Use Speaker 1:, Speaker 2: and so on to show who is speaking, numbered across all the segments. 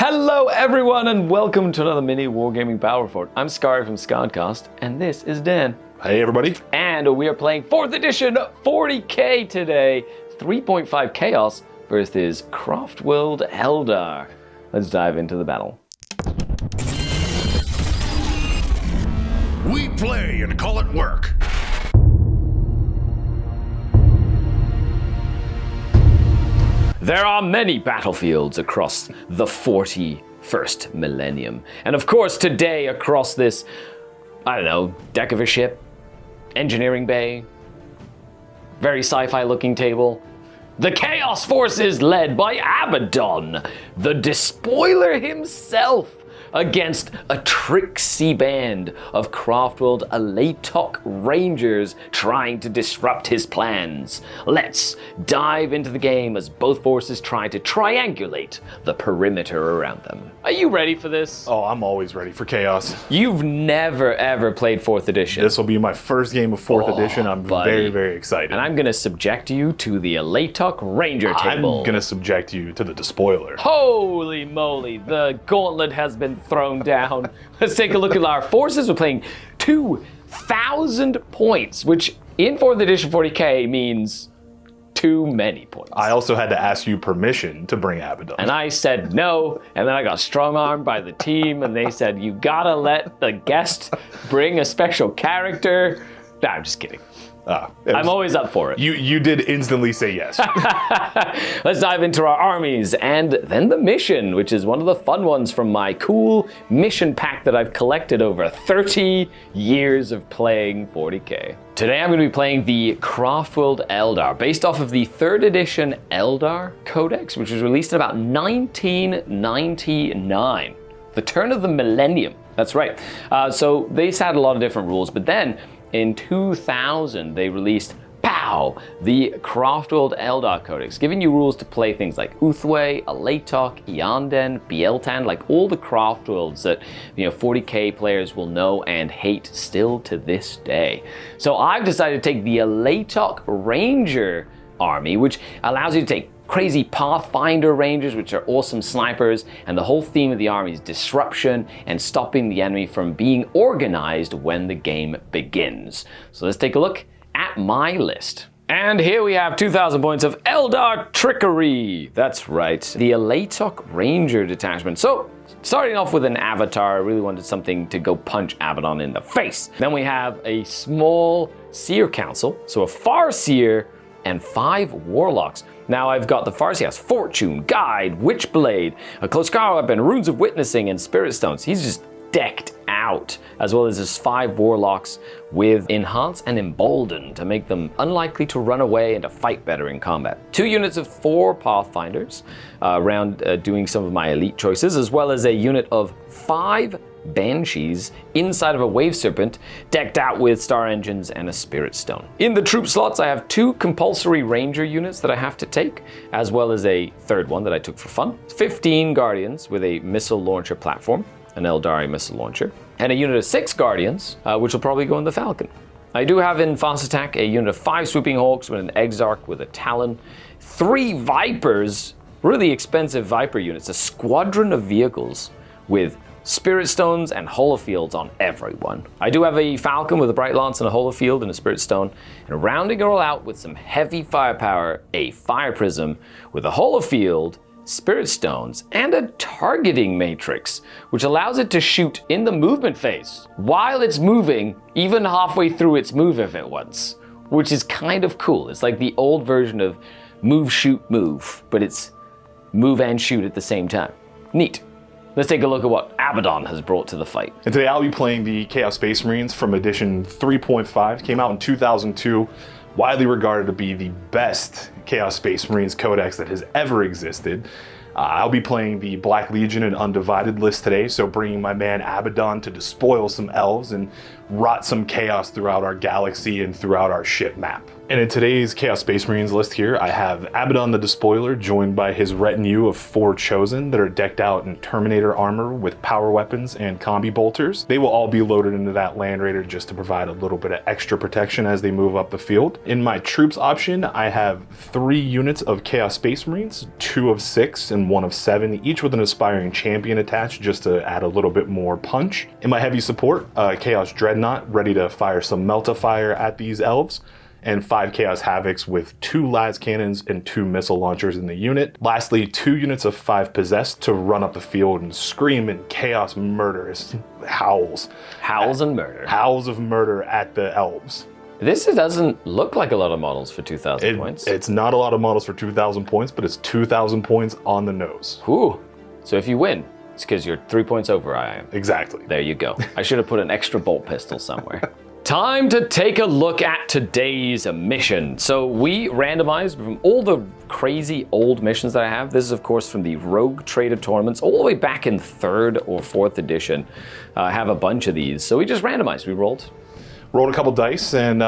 Speaker 1: Hello everyone and welcome to another MiniWarGaming Battle Report. I'm Scary from Scodcast and this is Dan.
Speaker 2: Hey everybody.
Speaker 1: And we are playing 4th edition 40k today. 3.5 Chaos versus Craftworld Eldar. Let's dive into the battle.
Speaker 3: We play and call it work.
Speaker 1: There are many battlefields across the 41st millennium. And of course today across this, deck of a ship, engineering bay, very sci-fi looking table, the Chaos Forces led by Abaddon, the despoiler himself, against a tricksy band of Craftworld Alaitoc Rangers trying to disrupt his plans. Let's dive into the game as both forces try to triangulate the perimeter around them. Are you ready for this?
Speaker 2: Oh, I'm always ready for chaos.
Speaker 1: You've never ever played 4th edition.
Speaker 2: This will be my first game of 4th edition. I'm very, very excited.
Speaker 1: And I'm gonna subject you to the Alaitoc Ranger table.
Speaker 2: I'm gonna subject you to the despoiler.
Speaker 1: Holy moly, the gauntlet has been thrown down. Let's take a look at our forces. We're playing 2,000 points, which in 4th edition 40k means too many points.
Speaker 2: I also had to ask you permission to bring Abaddon.
Speaker 1: And I said no, and then I got strong-armed by the team, and they said, you gotta let the guest bring a special character. Nah, I'm just kidding. I'm always up for it.
Speaker 2: You did instantly say yes.
Speaker 1: Let's dive into our armies and then the mission, which is one of the fun ones from my cool mission pack that I've collected over 30 years of playing 40k. Today I'm going to be playing the Craftworld Eldar, based off of the 3rd edition Eldar Codex, which was released in about 1999. The turn of the millennium. That's right. So they had a lot of different rules, but then in 2000, they released the Craftworld Eldar Codex, giving you rules to play things like Uthway, Alaitoc, Eanden, Bieltan, like all the Craftworlds that 40k players will know and hate still to this day. So I've decided to take the Alaitoc Ranger army, which allows you to take crazy Pathfinder Rangers, which are awesome snipers, and the whole theme of the army is disruption and stopping the enemy from being organized when the game begins. So let's take a look at my list. And here we have 2,000 points of Eldar Trickery. That's right, the Alaitoc Ranger detachment. So, starting off with an avatar, I really wanted something to go punch Abaddon in the face. Then we have a small Seer Council, so a Farseer and 5 Warlocks. Now I've got the Farseer has Fortune, Guide, Witchblade, a Close Quarter Weapon, Runes of Witnessing, and Spirit Stones. He's just decked out, as well as his 5 Warlocks with Enhance and Embolden to make them unlikely to run away and to fight better in combat. 2 units of 4 Pathfinders around doing some of my elite choices, as well as a unit of 5 Banshees inside of a Wave Serpent, decked out with Star Engines and a Spirit Stone. In the troop slots, I have 2 compulsory Ranger units that I have to take, as well as a 3rd one that I took for fun. 15 Guardians with a missile launcher platform, an Eldari missile launcher, and a unit of 6 Guardians, which will probably go in the Falcon. I do have in fast attack a unit of 5 Swooping Hawks with an Exarch with a Talon, 3 Vipers, really expensive Viper units, a squadron of vehicles with Spirit Stones and Holofields on everyone. I do have a Falcon with a Bright Lance and a Holofield and a Spirit Stone, and rounding it all out with some heavy firepower, a Fire Prism with a Holofield, Spirit Stones, and a targeting matrix, which allows it to shoot in the movement phase while it's moving, even halfway through its move if it wants, which is kind of cool. It's like the old version of move, shoot, move, but it's move and shoot at the same time. Neat. Let's take a look at what Abaddon has brought to the fight.
Speaker 2: And today I'll be playing the Chaos Space Marines from edition 3.5. Came out in 2002, widely regarded to be the best Chaos Space Marines codex that has ever existed. I'll be playing the Black Legion and Undivided list today, so bringing my man Abaddon to despoil some elves and rot some chaos throughout our galaxy and throughout our ship map. And in today's Chaos Space Marines list here, I have Abaddon the Despoiler joined by his retinue of 4 Chosen that are decked out in Terminator armor with power weapons and combi bolters. They will all be loaded into that Land Raider just to provide a little bit of extra protection as they move up the field. In my troops option, I have 3 units of Chaos Space Marines, 2 of 6 and 1 of 7, each with an Aspiring Champion attached just to add a little bit more punch. In my heavy support, Chaos Dreadnought ready to fire some Melta-Fire at these elves, and 5 Chaos Havocs with 2 las cannons and 2 missile launchers in the unit. Lastly, 2 units of 5 Possessed to run up the field and scream in chaos murderous howls.
Speaker 1: Howls and murder.
Speaker 2: Howls of murder at the elves.
Speaker 1: This doesn't look like a lot of models for 2,000 points.
Speaker 2: It's not a lot of models for 2,000 points, but it's 2,000 points on the nose.
Speaker 1: Whew. So if you win, it's because you're 3 points over I am.
Speaker 2: Exactly.
Speaker 1: There you go. I should have put an extra bolt pistol somewhere. Time to take a look at today's mission. So we randomized from all the crazy old missions that I have. This is, of course, from the Rogue Trade of Tournaments, all the way back in 3rd or 4th edition. I have a bunch of these. So we just randomized. We rolled
Speaker 2: a couple dice and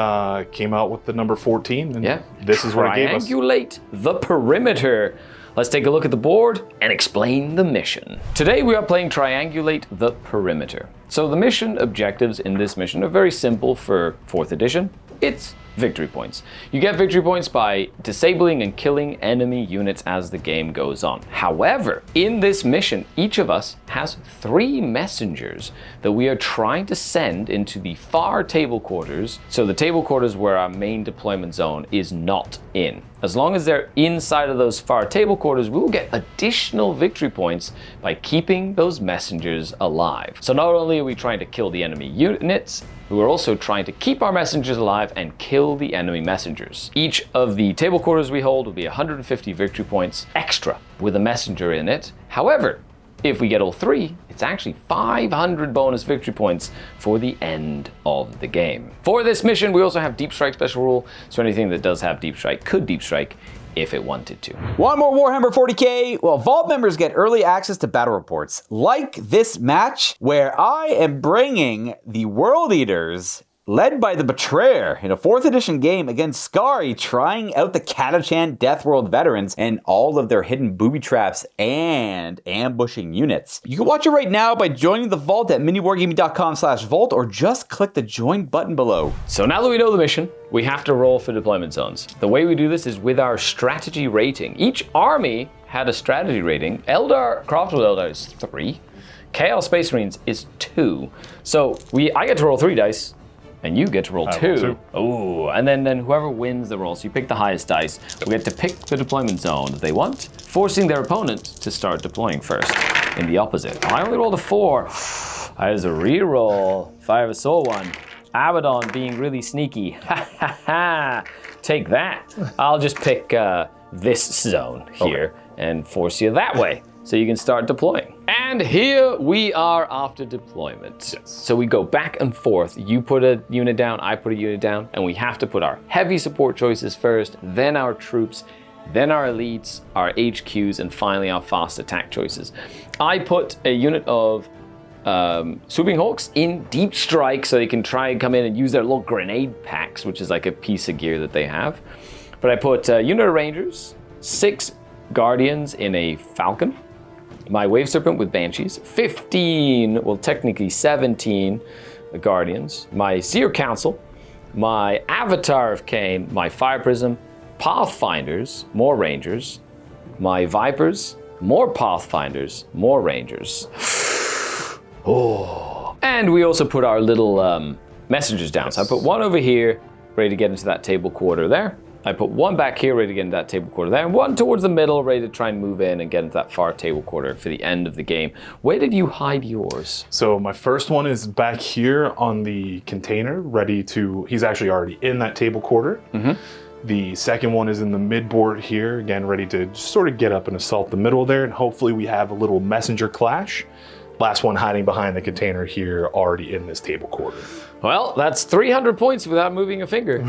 Speaker 2: came out with the number 14. And
Speaker 1: yeah.
Speaker 2: This is what it gave us.
Speaker 1: Triangulate the perimeter. Let's take a look at the board and explain the mission. Today we are playing Triangulate the Perimeter. So the mission objectives in this mission are very simple for 4th edition. It's victory points. You get victory points by disabling and killing enemy units as the game goes on. However, in this mission, each of us has 3 messengers that we are trying to send into the far table quarters. So the table quarters where our main deployment zone is not in. As long as they're inside of those far table quarters, we will get additional victory points by keeping those messengers alive. So not only are we trying to kill the enemy units, we are also trying to keep our messengers alive and kill the enemy messengers. Each of the table quarters we hold will be 150 victory points extra with a messenger in it. However, if we get all 3, it's actually 500 bonus victory points for the end of the game. For this mission, we also have Deep Strike special rule, so anything that does have Deep Strike could Deep Strike if it wanted to.
Speaker 4: Want more Warhammer 40k? Well, Vault members get early access to battle reports, like this match where I am bringing the World Eaters led by the Batrep in a 4th edition game against Scary, trying out the Catachan Death World veterans and all of their hidden booby traps and ambushing units. You can watch it right now by joining the Vault at miniwargaming.com/vault or just click the join button below.
Speaker 1: So now that we know the mission, we have to roll for deployment zones. The way we do this is with our strategy rating. Each army had a strategy rating. Eldar, Craftworld Eldar is 3. Chaos Space Marines is 2. So I get to roll 3 dice. And you get to roll 2. Oh, and then whoever wins the roll, so you pick the highest dice, will get to pick the deployment zone that they want, forcing their opponent to start deploying first in the opposite. I only rolled a 4. There's a reroll. If I ever saw one. Abaddon being really sneaky. Ha ha ha. Take that. I'll just pick this zone here and force you that way. So you can start deploying. And here we are after deployment.
Speaker 2: Yes.
Speaker 1: So we go back and forth. You put a unit down, I put a unit down, and we have to put our heavy support choices first, then our troops, then our elites, our HQs, and finally our fast attack choices. I put a unit of Swooping Hawks in Deep Strike so they can try and come in and use their little grenade packs, which is like a piece of gear that they have. But I put a unit of Rangers, 6 Guardians in a Falcon, my Wave Serpent with Banshees, 15, well technically 17 Guardians, my Seer Council, my Avatar of Cain, my Fire Prism, Pathfinders, more Rangers, my Vipers, more Pathfinders, more Rangers. Oh. And we also put our little messengers down. So I put one over here, ready to get into that table quarter there. I put one back here, ready to get into that table quarter there, and one towards the middle, ready to try and move in and get into that far table quarter for the end of the game. Where did you hide yours?
Speaker 2: So my first one is back here on the container, he's actually already in that table quarter. Mm-hmm. The second one is in the midboard here, again, ready to sort of get up and assault the middle there, and hopefully we have a little messenger clash. Last one hiding behind the container here, already in this table quarter.
Speaker 1: Well, that's 300 points without moving a finger.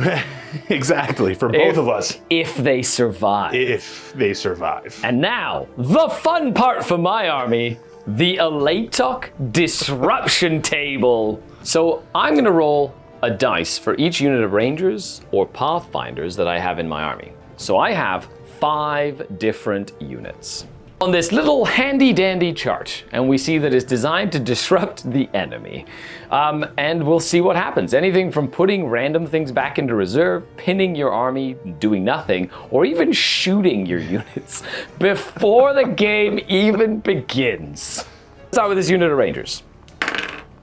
Speaker 2: Exactly, for both of us.
Speaker 1: If they survive.
Speaker 2: If they survive.
Speaker 1: And now, the fun part for my army, the Alaitoc Disruption Table. So I'm gonna roll a dice for each unit of Rangers or Pathfinders that I have in my army. So I have 5 different units on this little handy-dandy chart, and we see that it's designed to disrupt the enemy. And we'll see what happens. Anything from putting random things back into reserve, pinning your army, doing nothing, or even shooting your units before the game even begins. Let's start with this unit of Rangers.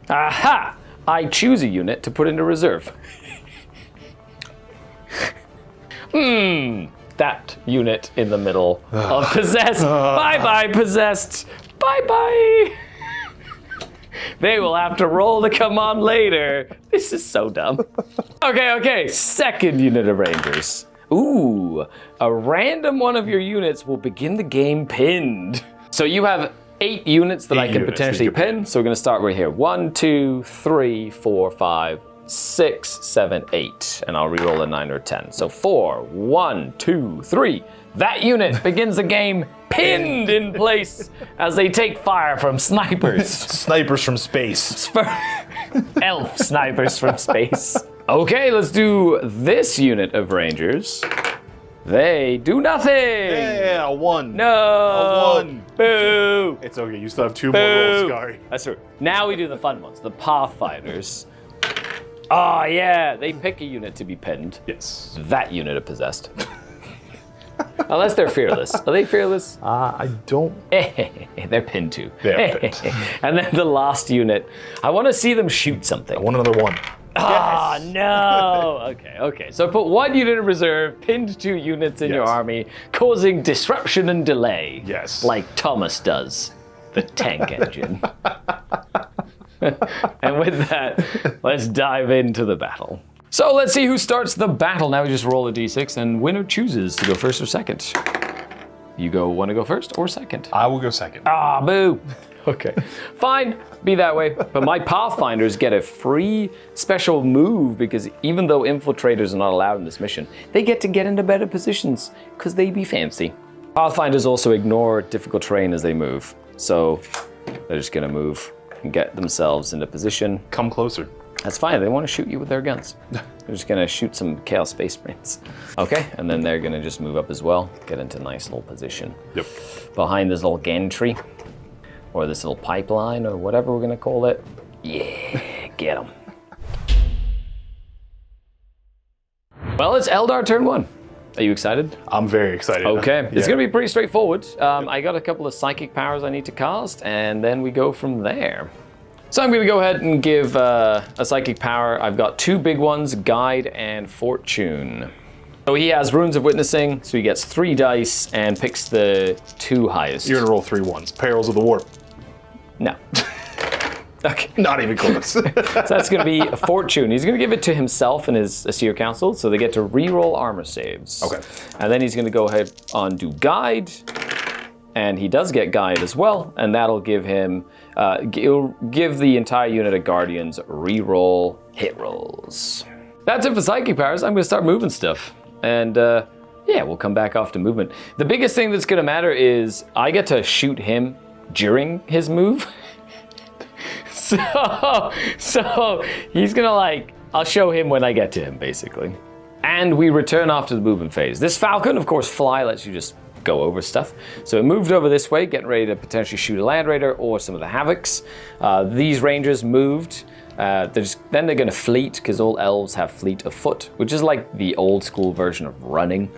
Speaker 1: Aha! I choose a unit to put into reserve. That unit in the middle of Possessed. Bye-bye, Possessed. Bye-bye. They will have to roll to come on later. This is so dumb. Okay. Second unit of Rangers. Ooh, a random one of your units will begin the game pinned. So you have 8 units that I can potentially pin. So we're going to start right here. 1, 2, 3, 4, 5, 6, 7, 8, and I'll reroll a 9 or 10. So 4, 1, 2, 3. That unit begins the game pinned in place as they take fire from snipers.
Speaker 2: Snipers from space.
Speaker 1: Elf snipers from space. Okay, let's do this unit of Rangers. They do nothing.
Speaker 2: Yeah, a 1.
Speaker 1: No.
Speaker 2: A 1.
Speaker 1: Boo.
Speaker 2: It's okay. You still have 2 more rolls, Scary.
Speaker 1: That's true. Now we do the fun ones, the Pathfinders. Oh yeah, they pick a unit to be pinned.
Speaker 2: Yes.
Speaker 1: That unit of Possessed. Unless they're fearless. Are they fearless?
Speaker 2: I don't.
Speaker 1: They're pinned too.
Speaker 2: They're pinned.
Speaker 1: And then the last unit, I want to see them shoot something.
Speaker 2: I want another 1.
Speaker 1: Ah,
Speaker 2: Yes.
Speaker 1: no. Okay. So put 1 unit in reserve, pinned 2 units in your army, causing disruption and delay.
Speaker 2: Yes.
Speaker 1: Like Thomas does, the tank engine. And with that, let's dive into the battle. So let's see who starts the battle. Now we just roll a d6 and winner chooses to go first or second. You want to go first or second?
Speaker 2: I will go second.
Speaker 1: Ah, boo. Okay, fine, be that way. But my Pathfinders get a free special move because even though infiltrators are not allowed in this mission, they get to get into better positions because they be fancy. Pathfinders also ignore difficult terrain as they move. So they're just gonna move and get themselves into position.
Speaker 2: Come closer.
Speaker 1: That's fine, they want to shoot you with their guns. They're just gonna shoot some Chaos Space Marines. Okay, and then they're gonna just move up as well, get into a nice little position.
Speaker 2: Yep.
Speaker 1: Behind this little gantry, or this little pipeline, or whatever we're gonna call it. Yeah, get them. Well, it's Eldar turn 1. Are you excited?
Speaker 2: I'm very excited.
Speaker 1: Okay, it's
Speaker 2: Yeah.
Speaker 1: gonna be pretty straightforward. I got a couple of psychic powers I need to cast, and then we go from there. So I'm gonna go ahead and give a psychic power. I've got 2 big ones, Guide and Fortune. So he has Runes of Witnessing, so he gets 3 dice and picks the 2 highest.
Speaker 2: You're gonna roll 3 1s. Perils of the Warp.
Speaker 1: No. Okay.
Speaker 2: Not even close.
Speaker 1: So that's going to be a Fortune. He's going to give it to himself and his Seer Council, so they get to re-roll armor saves.
Speaker 2: Okay.
Speaker 1: And then he's going to go ahead and do Guide, and he does get Guide as well, and that'll give him, it'll give the entire unit of Guardians re-roll hit rolls. That's it for Psychic Powers. I'm going to start moving stuff, and yeah, we'll come back off to movement. The biggest thing that's going to matter is I get to shoot him during his move. So he's gonna I'll show him when I get to him, basically. And we return after the movement phase. This Falcon, of course, fly lets you just go over stuff. So it moved over this way, getting ready to potentially shoot a Land Raider or some of the Havocs. These Rangers moved. Then they're gonna fleet, because all elves have fleet of foot, which is like the old school version of running.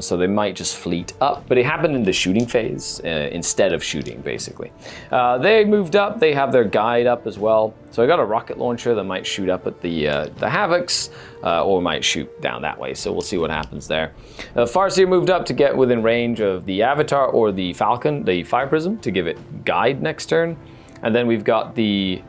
Speaker 1: So they might just fleet up, but it happened in the shooting phase instead of shooting, basically. They moved up, they have their guide up as well. So I got a rocket launcher that might shoot up at the Havocs, or might shoot down that way, so we'll see what happens there. Farseer moved up to get within range of the Avatar or the Falcon, the Fire Prism, to give it guide next turn. And then we've got the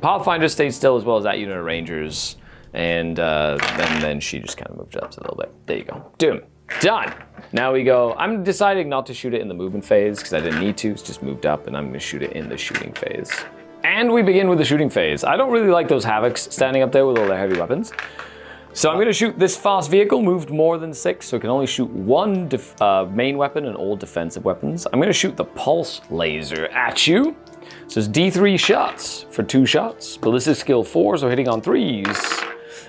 Speaker 1: Pathfinder stayed still, as well as that unit of Rangers. And then she just kind of moved up a little bit. There you go. Doom. Done. Now we go. I'm deciding not to shoot it in the movement phase because I didn't need to. It's just moved up, and I'm going to shoot it in the shooting phase. And we begin with the shooting phase. I don't really like those Havocs standing up there with all their heavy weapons. So I'm going to shoot this fast vehicle, moved more than 6, so it can only shoot 1 main weapon and all defensive weapons. I'm going to shoot the pulse laser at you. So it's D3 shots for 2 shots. Ballistic skill 4, so hitting on 3s.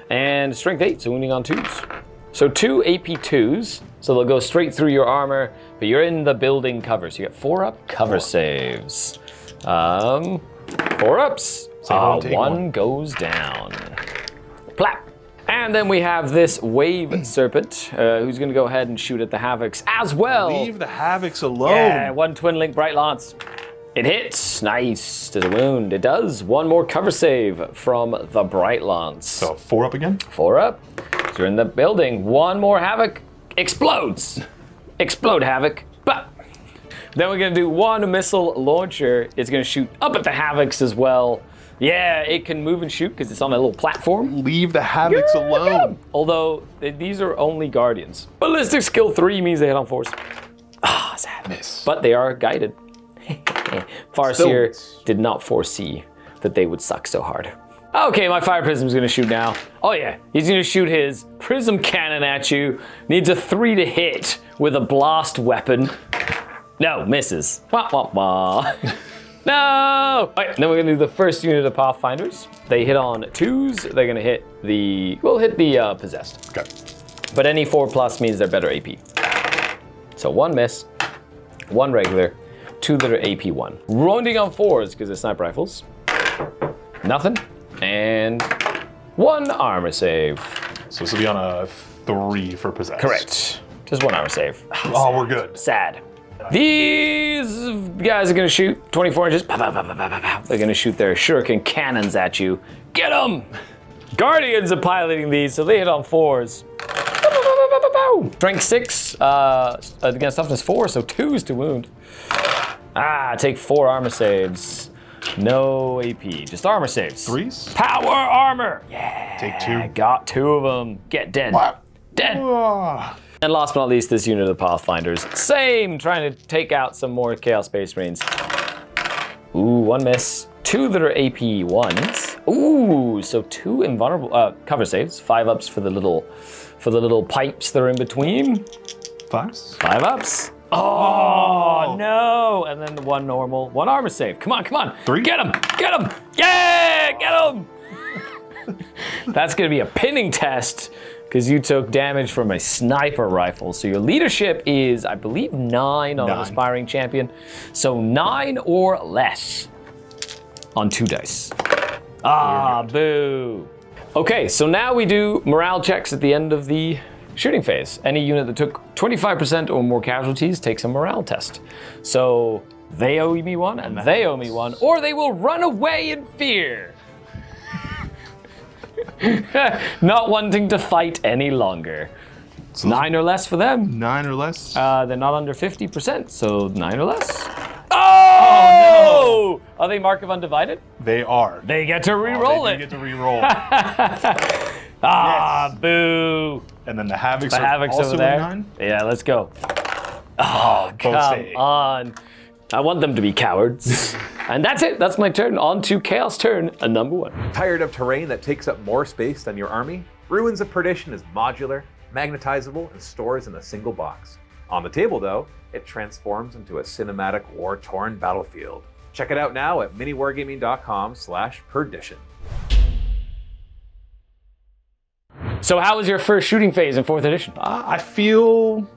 Speaker 1: And strength 8, so wounding on 2s. So 2 AP 2s, so they'll go straight through your armor, but you're in the building cover, so you get 4 up cover saves. 4 ups. One goes down. Plap. And then we have this Wave Serpent, who's going to go ahead and shoot at the Havocs as well.
Speaker 2: Leave the Havocs alone.
Speaker 1: Yeah, 1 Twin Link Bright Lance. It hits. Nice. Does a wound. It does. 1 more cover save from the Bright Lance.
Speaker 2: So 4 up again?
Speaker 1: 4 up. So you're in the building. 1 more Havoc. Explodes. Explode Havoc. But then we're going to do 1 missile launcher. It's going to shoot up at the Havocs as well. Yeah, it can move and shoot because it's on a little platform.
Speaker 2: Leave the Havocs alone.
Speaker 1: Although, these are only Guardians. Ballistic skill 3 means they hit on 4s. Ah, sad.
Speaker 2: Miss.
Speaker 1: But they are guided. Farseer did not foresee that they would suck so hard. Okay, my Fire Prism's gonna shoot now. Oh yeah, he's gonna shoot his Prism Cannon at you. Needs a 3 to hit with a blast weapon. No, misses. Wah, wah, wah. No! All right, then we're gonna do the first unit of Pathfinders. They hit on 2s. They're gonna hit the, Possessed.
Speaker 2: Okay.
Speaker 1: But any 4+ means they're better AP. So 1 miss, 1 regular, 2 that are AP 1. Wounding on 4s because they're sniper rifles. Nothing. And 1 armor save.
Speaker 2: So this will be on a 3 for Possessed.
Speaker 1: Correct. Just 1 armor save.
Speaker 2: Oh, we're good.
Speaker 1: Sad. These guys are gonna shoot 24 inches. Pow, pow, pow, pow, pow, pow. They're gonna shoot their shuriken cannons at you. Get them! Guardians are piloting these, so they hit on 4s. Strength 6 against toughness 4, so 2s to wound. Take 4 armor saves. No AP, just armor saves.
Speaker 2: 3s?
Speaker 1: Power armor! Yeah!
Speaker 2: Take 2.
Speaker 1: Got 2 of them. Get dead.
Speaker 2: What?
Speaker 1: Dead! And last but not least, this unit of Pathfinders. Same, trying to take out some more Chaos Space Marines. Ooh, 1 miss. 2 that are AP 1s. Ooh, so 2 invulnerable cover saves. 5 ups for the little pipes that are in between.
Speaker 2: 5s?
Speaker 1: 5 ups. Oh, no! And then the 1 normal, 1 armor save. Come on, come on.
Speaker 2: 3?
Speaker 1: Get him! Get him! Yeah! Get him! That's gonna be a pinning test because you took damage from a sniper rifle. So your leadership is, I believe, 9 on an aspiring champion. So 9 or less on 2 dice. Ah, boo. Okay, so now we do morale checks at the end of the shooting phase. Any unit that took 25% or more casualties takes a morale test. So they owe me 1 and they owe me 1, or they will run away in fear. Not wanting to fight any longer. So 9 or less for them.
Speaker 2: 9 or less?
Speaker 1: They're not under 50%, so 9 or less. Oh, no! Are they Mark of Undivided?
Speaker 2: They are.
Speaker 1: They get to re-roll
Speaker 2: they
Speaker 1: it.
Speaker 2: do get to re-roll.
Speaker 1: Yes. Boo.
Speaker 2: And then the Havocs
Speaker 1: The
Speaker 2: are
Speaker 1: Havocs
Speaker 2: also
Speaker 1: over there.
Speaker 2: 9?
Speaker 1: Yeah, let's go. Oh, come on. I want them to be cowards. And that's it. That's my turn. On to Chaos turn, number 1.
Speaker 5: Tired of terrain that takes up more space than your army? Ruins of Perdition is modular, magnetizable, and stores in a single box. On the table, though, it transforms into a cinematic war-torn battlefield. Check it out now at miniwargaming.com/perdition.
Speaker 1: So how was your first shooting phase in 4th edition?
Speaker 2: I feel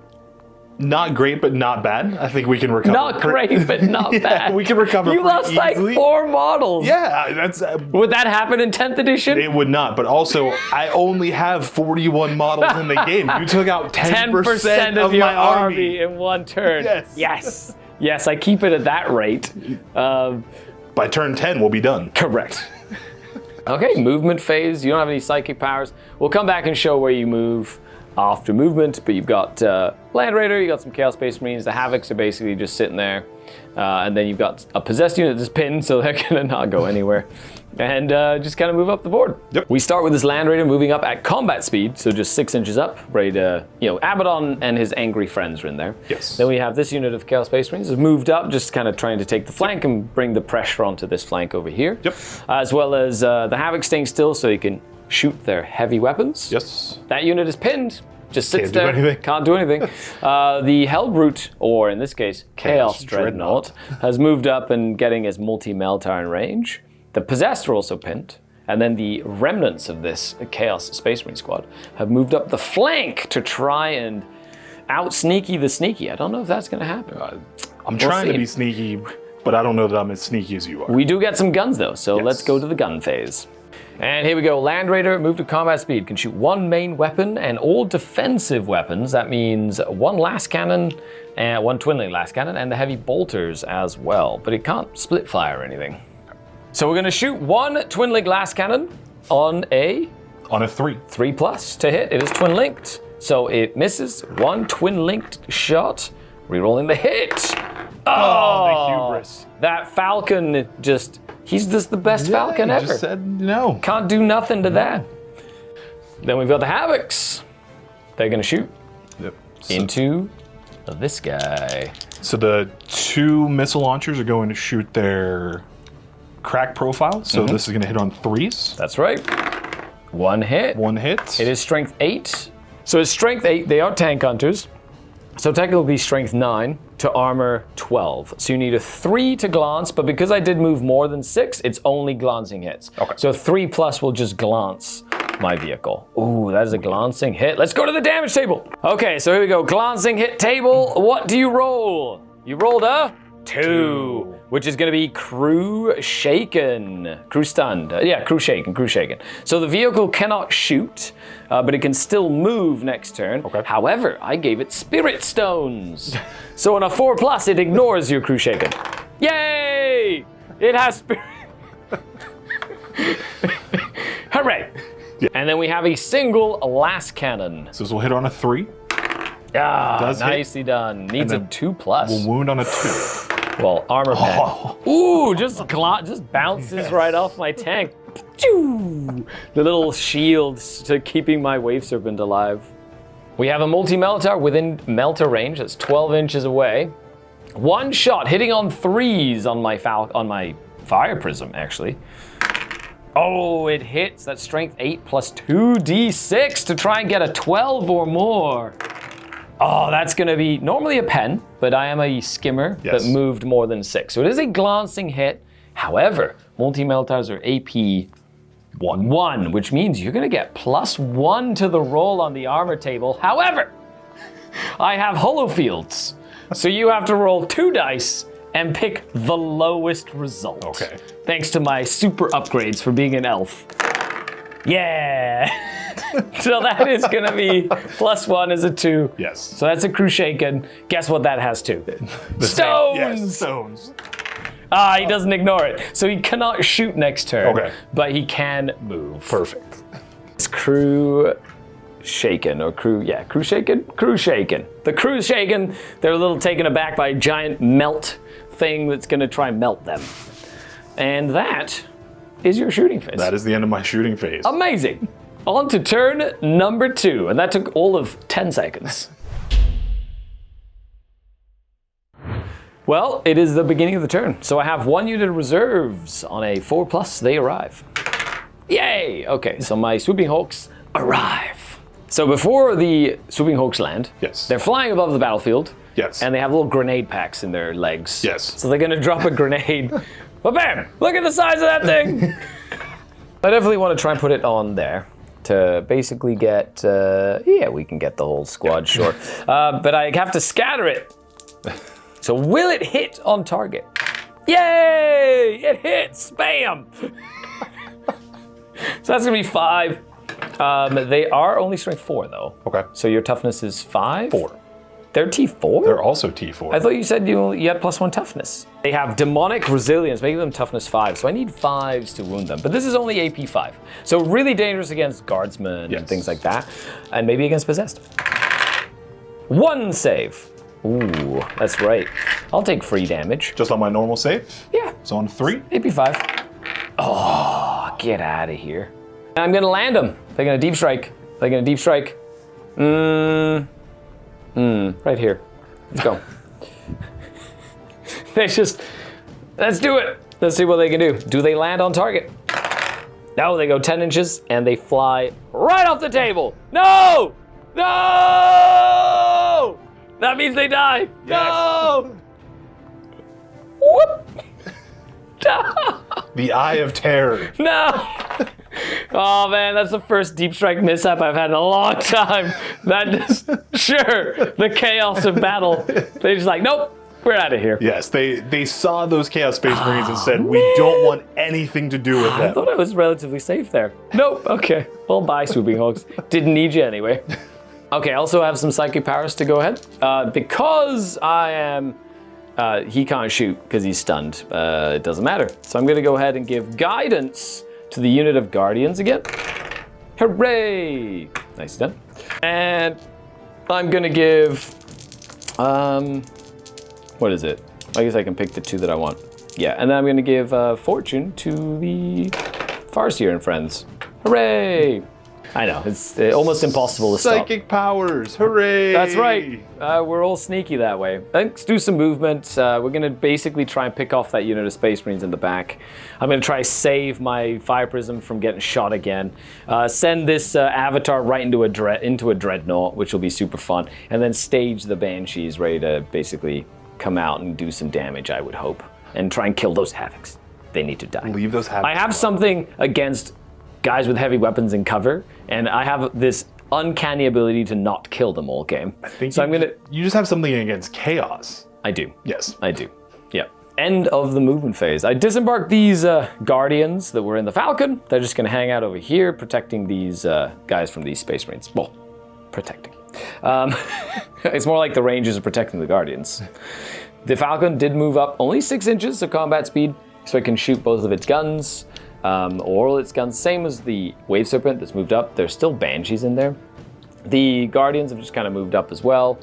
Speaker 2: not great, but not bad. I think we can recover.
Speaker 1: Not great, but not bad.
Speaker 2: We can recover.
Speaker 1: You lost like
Speaker 2: easily.
Speaker 1: 4 models.
Speaker 2: Yeah, that's.
Speaker 1: Would that happen in 10th edition?
Speaker 2: It would not, but also I only have 41 models in the game. You took out 10%
Speaker 1: of your
Speaker 2: my army
Speaker 1: in 1 turn.
Speaker 2: Yes.
Speaker 1: Yes. Yes, I keep it at that rate.
Speaker 2: By turn 10, we'll be done.
Speaker 1: Correct. Okay, movement phase. You don't have any psychic powers. We'll come back and show where you move after movement, but you've got Land Raider, you got some Chaos Space Marines. The Havocs are basically just sitting there. And then you've got a possessed unit that's pinned, so they're gonna not go anywhere. And just kind of move up the board.
Speaker 2: Yep.
Speaker 1: We start with this Land Raider moving up at combat speed, so just 6 inches up, ready to, Abaddon and his angry friends are in there.
Speaker 2: Yes.
Speaker 1: Then we have this unit of Chaos Space Marines has moved up, just kind of trying to take the flank and bring the pressure onto this flank over here.
Speaker 2: Yep.
Speaker 1: As well as the Havoc staying still so you can shoot their heavy weapons.
Speaker 2: Yes.
Speaker 1: That unit is pinned. Just sits
Speaker 2: Can't do
Speaker 1: there.
Speaker 2: anything.
Speaker 1: Can't do anything. The Hellbrute, or in this case, Chaos Dreadnought, has moved up and getting his multi-Meltar in range. The Possessed are also pinned. And then the remnants of this Chaos Space Marine squad have moved up the flank to try and out-sneaky the sneaky. I don't know if that's going to happen.
Speaker 2: I'm trying to be sneaky, but I don't know that I'm as sneaky as you are.
Speaker 1: We do get some guns, though, so let's go to the gun phase. And here we go. Land Raider, move to combat speed. Can shoot one main weapon and all defensive weapons. That means one las cannon, and one twinling las cannon, and the heavy bolters as well. But it can't split fire or anything. So we're going to shoot one twinling las cannon on a
Speaker 2: 3.
Speaker 1: 3+ to hit. It is twin linked, so it misses. One twin linked shot. Rerolling the hit.
Speaker 2: Oh, the hubris.
Speaker 1: That Falcon he's just the best Falcon ever.
Speaker 2: Just said no.
Speaker 1: Can't do nothing to that. Then we've got the Havocs. They're going to shoot into this guy.
Speaker 2: So the 2 missile launchers are going to shoot their crack profile. So this is going to hit on 3s.
Speaker 1: That's right. One hit.
Speaker 2: One hit.
Speaker 1: It is strength 8. So it's strength 8. They are tank hunters. So technically strength 9 to armor 12. So you need a 3 to glance, but because I did move more than 6, it's only glancing hits.
Speaker 2: Okay.
Speaker 1: So 3+ will just glance my vehicle. Ooh, that is a glancing hit. Let's go to the damage table. Okay, so here we go. Glancing hit table. What do you roll? You rolled a 2, which is going to be crew shaken. Crew stunned. Crew shaken. So the vehicle cannot shoot, but it can still move next turn.
Speaker 2: Okay.
Speaker 1: However, I gave it spirit stones. So on a 4+, it ignores your crew shaken. Yay! It has spirit. Hooray!
Speaker 2: Yeah.
Speaker 1: And then we have a single las cannon.
Speaker 2: So this will hit on a 3.
Speaker 1: Nicely done. Needs a 2+.
Speaker 2: Will wound on a 2.
Speaker 1: Well, armor pen. Ooh, just bounces right off my tank. The little shields to keeping my Wave Serpent alive. We have a multi-Meltar within Melter range. That's 12 inches away. One shot hitting on 3s on my Fire Prism, actually. Oh, it hits. That's strength 8 plus 2d6 to try and get a 12 or more. Oh, that's going to be normally a pen, but I am a skimmer that moved more than 6. So it is a glancing hit. However, multi-Meltars are AP 1, which means you're going to get +1 to the roll on the armor table. However, I have holo fields. So you have to roll 2 dice and pick the lowest result.
Speaker 2: Okay.
Speaker 1: Thanks to my super upgrades for being an elf. Yeah. So that is going to be +1 is a 2.
Speaker 2: Yes.
Speaker 1: So that's a crew shaken. Guess what that has too? Stones!
Speaker 2: Yes, stones.
Speaker 1: He doesn't ignore it. So he cannot shoot next turn.
Speaker 2: Okay.
Speaker 1: But he can move.
Speaker 2: Perfect.
Speaker 1: It's crew shaken or crew shaken? Crew shaken. The crew's shaken. They're a little taken aback by a giant melt thing that's going to try and melt them. And that is your shooting phase.
Speaker 2: That is the end of my shooting phase.
Speaker 1: Amazing. On to turn number 2, and that took all of 10 seconds. Well, it is the beginning of the turn, so I have 1 unit of reserves. On a 4+, they arrive. Yay! Okay, so my Swooping Hawks arrive. So before the Swooping Hawks land, they're flying above the battlefield, and they have little grenade packs in their legs. So they're gonna drop a grenade. But bam! Look at the size of that thing! I definitely want to try and put it on there to basically get, we can get the whole squad, sure. But I have to scatter it. So will it hit on target? Yay! It hits! Bam! So that's gonna be 5. They are only strength 4 though.
Speaker 2: Okay.
Speaker 1: So your toughness is 5?
Speaker 2: 4.
Speaker 1: They're T4?
Speaker 2: They're also T4.
Speaker 1: I thought you said you had +1 toughness. They have demonic resilience, making them toughness 5, so I need 5s to wound them. But this is only AP 5. So really dangerous against guardsmen and things like that. And maybe against possessed. 1 save. Ooh, that's right. I'll take free damage.
Speaker 2: Just on my normal save?
Speaker 1: Yeah.
Speaker 2: So on 3?
Speaker 1: AP 5. Oh, get out of here. I'm gonna land them. They're gonna deep strike. Right here. Let's go. Let's do it. Let's see what they can do. Do they land on target? No, they go 10 inches and they fly right off the table. No! No! That means they die. No! Whoop!
Speaker 2: The Eye of Terror.
Speaker 1: No! Oh man, that's the first deep strike mishap I've had in a long time. That just, sure, the chaos of battle. They just like, nope, we're out of here.
Speaker 2: Yes, they saw those Chaos Space Marines and said, we don't want anything to do with
Speaker 1: I
Speaker 2: them.
Speaker 1: thought I was relatively safe there. Nope, okay. Well, bye, Swooping Hogs. Didn't need you anyway. Okay, I also have some psychic powers to go ahead. Because I am... he can't shoot because he's stunned. It doesn't matter. So I'm going to go ahead and give guidance to the unit of Guardians again. Hooray! Nice done. And I'm going to give... what is it? I guess I can pick the two that I want. Yeah, and then I'm going to give Fortune to the Farseer and friends. Hooray! I know, it's almost impossible to stop.
Speaker 2: Psychic powers, hooray!
Speaker 1: That's right. We're all sneaky that way. Let's do some movement. We're going to basically try and pick off that unit of Space Marines in the back. I'm going to try save my Fire Prism from getting shot again. Send this Avatar right into a Dreadnought, which will be super fun. And then stage the Banshees ready to basically come out and do some damage, I would hope. And try and kill those Havocs. They need to die.
Speaker 2: Leave those Havocs.
Speaker 1: I have something against guys with heavy weapons in cover, and I have this uncanny ability to not kill them all game. So
Speaker 2: You just have something against chaos.
Speaker 1: I do.
Speaker 2: Yes.
Speaker 1: I do. Yeah. End of the movement phase. I disembarked these Guardians that were in the Falcon. They're just going to hang out over here, protecting these guys from these Space Marines. Well, protecting. It's more like the Rangers are protecting the Guardians. The Falcon did move up only 6 inches of combat speed, so it can shoot both of its guns. All its guns, same as the Wave Serpent that's moved up. There's still Banshees in there. The Guardians have just kind of moved up as well.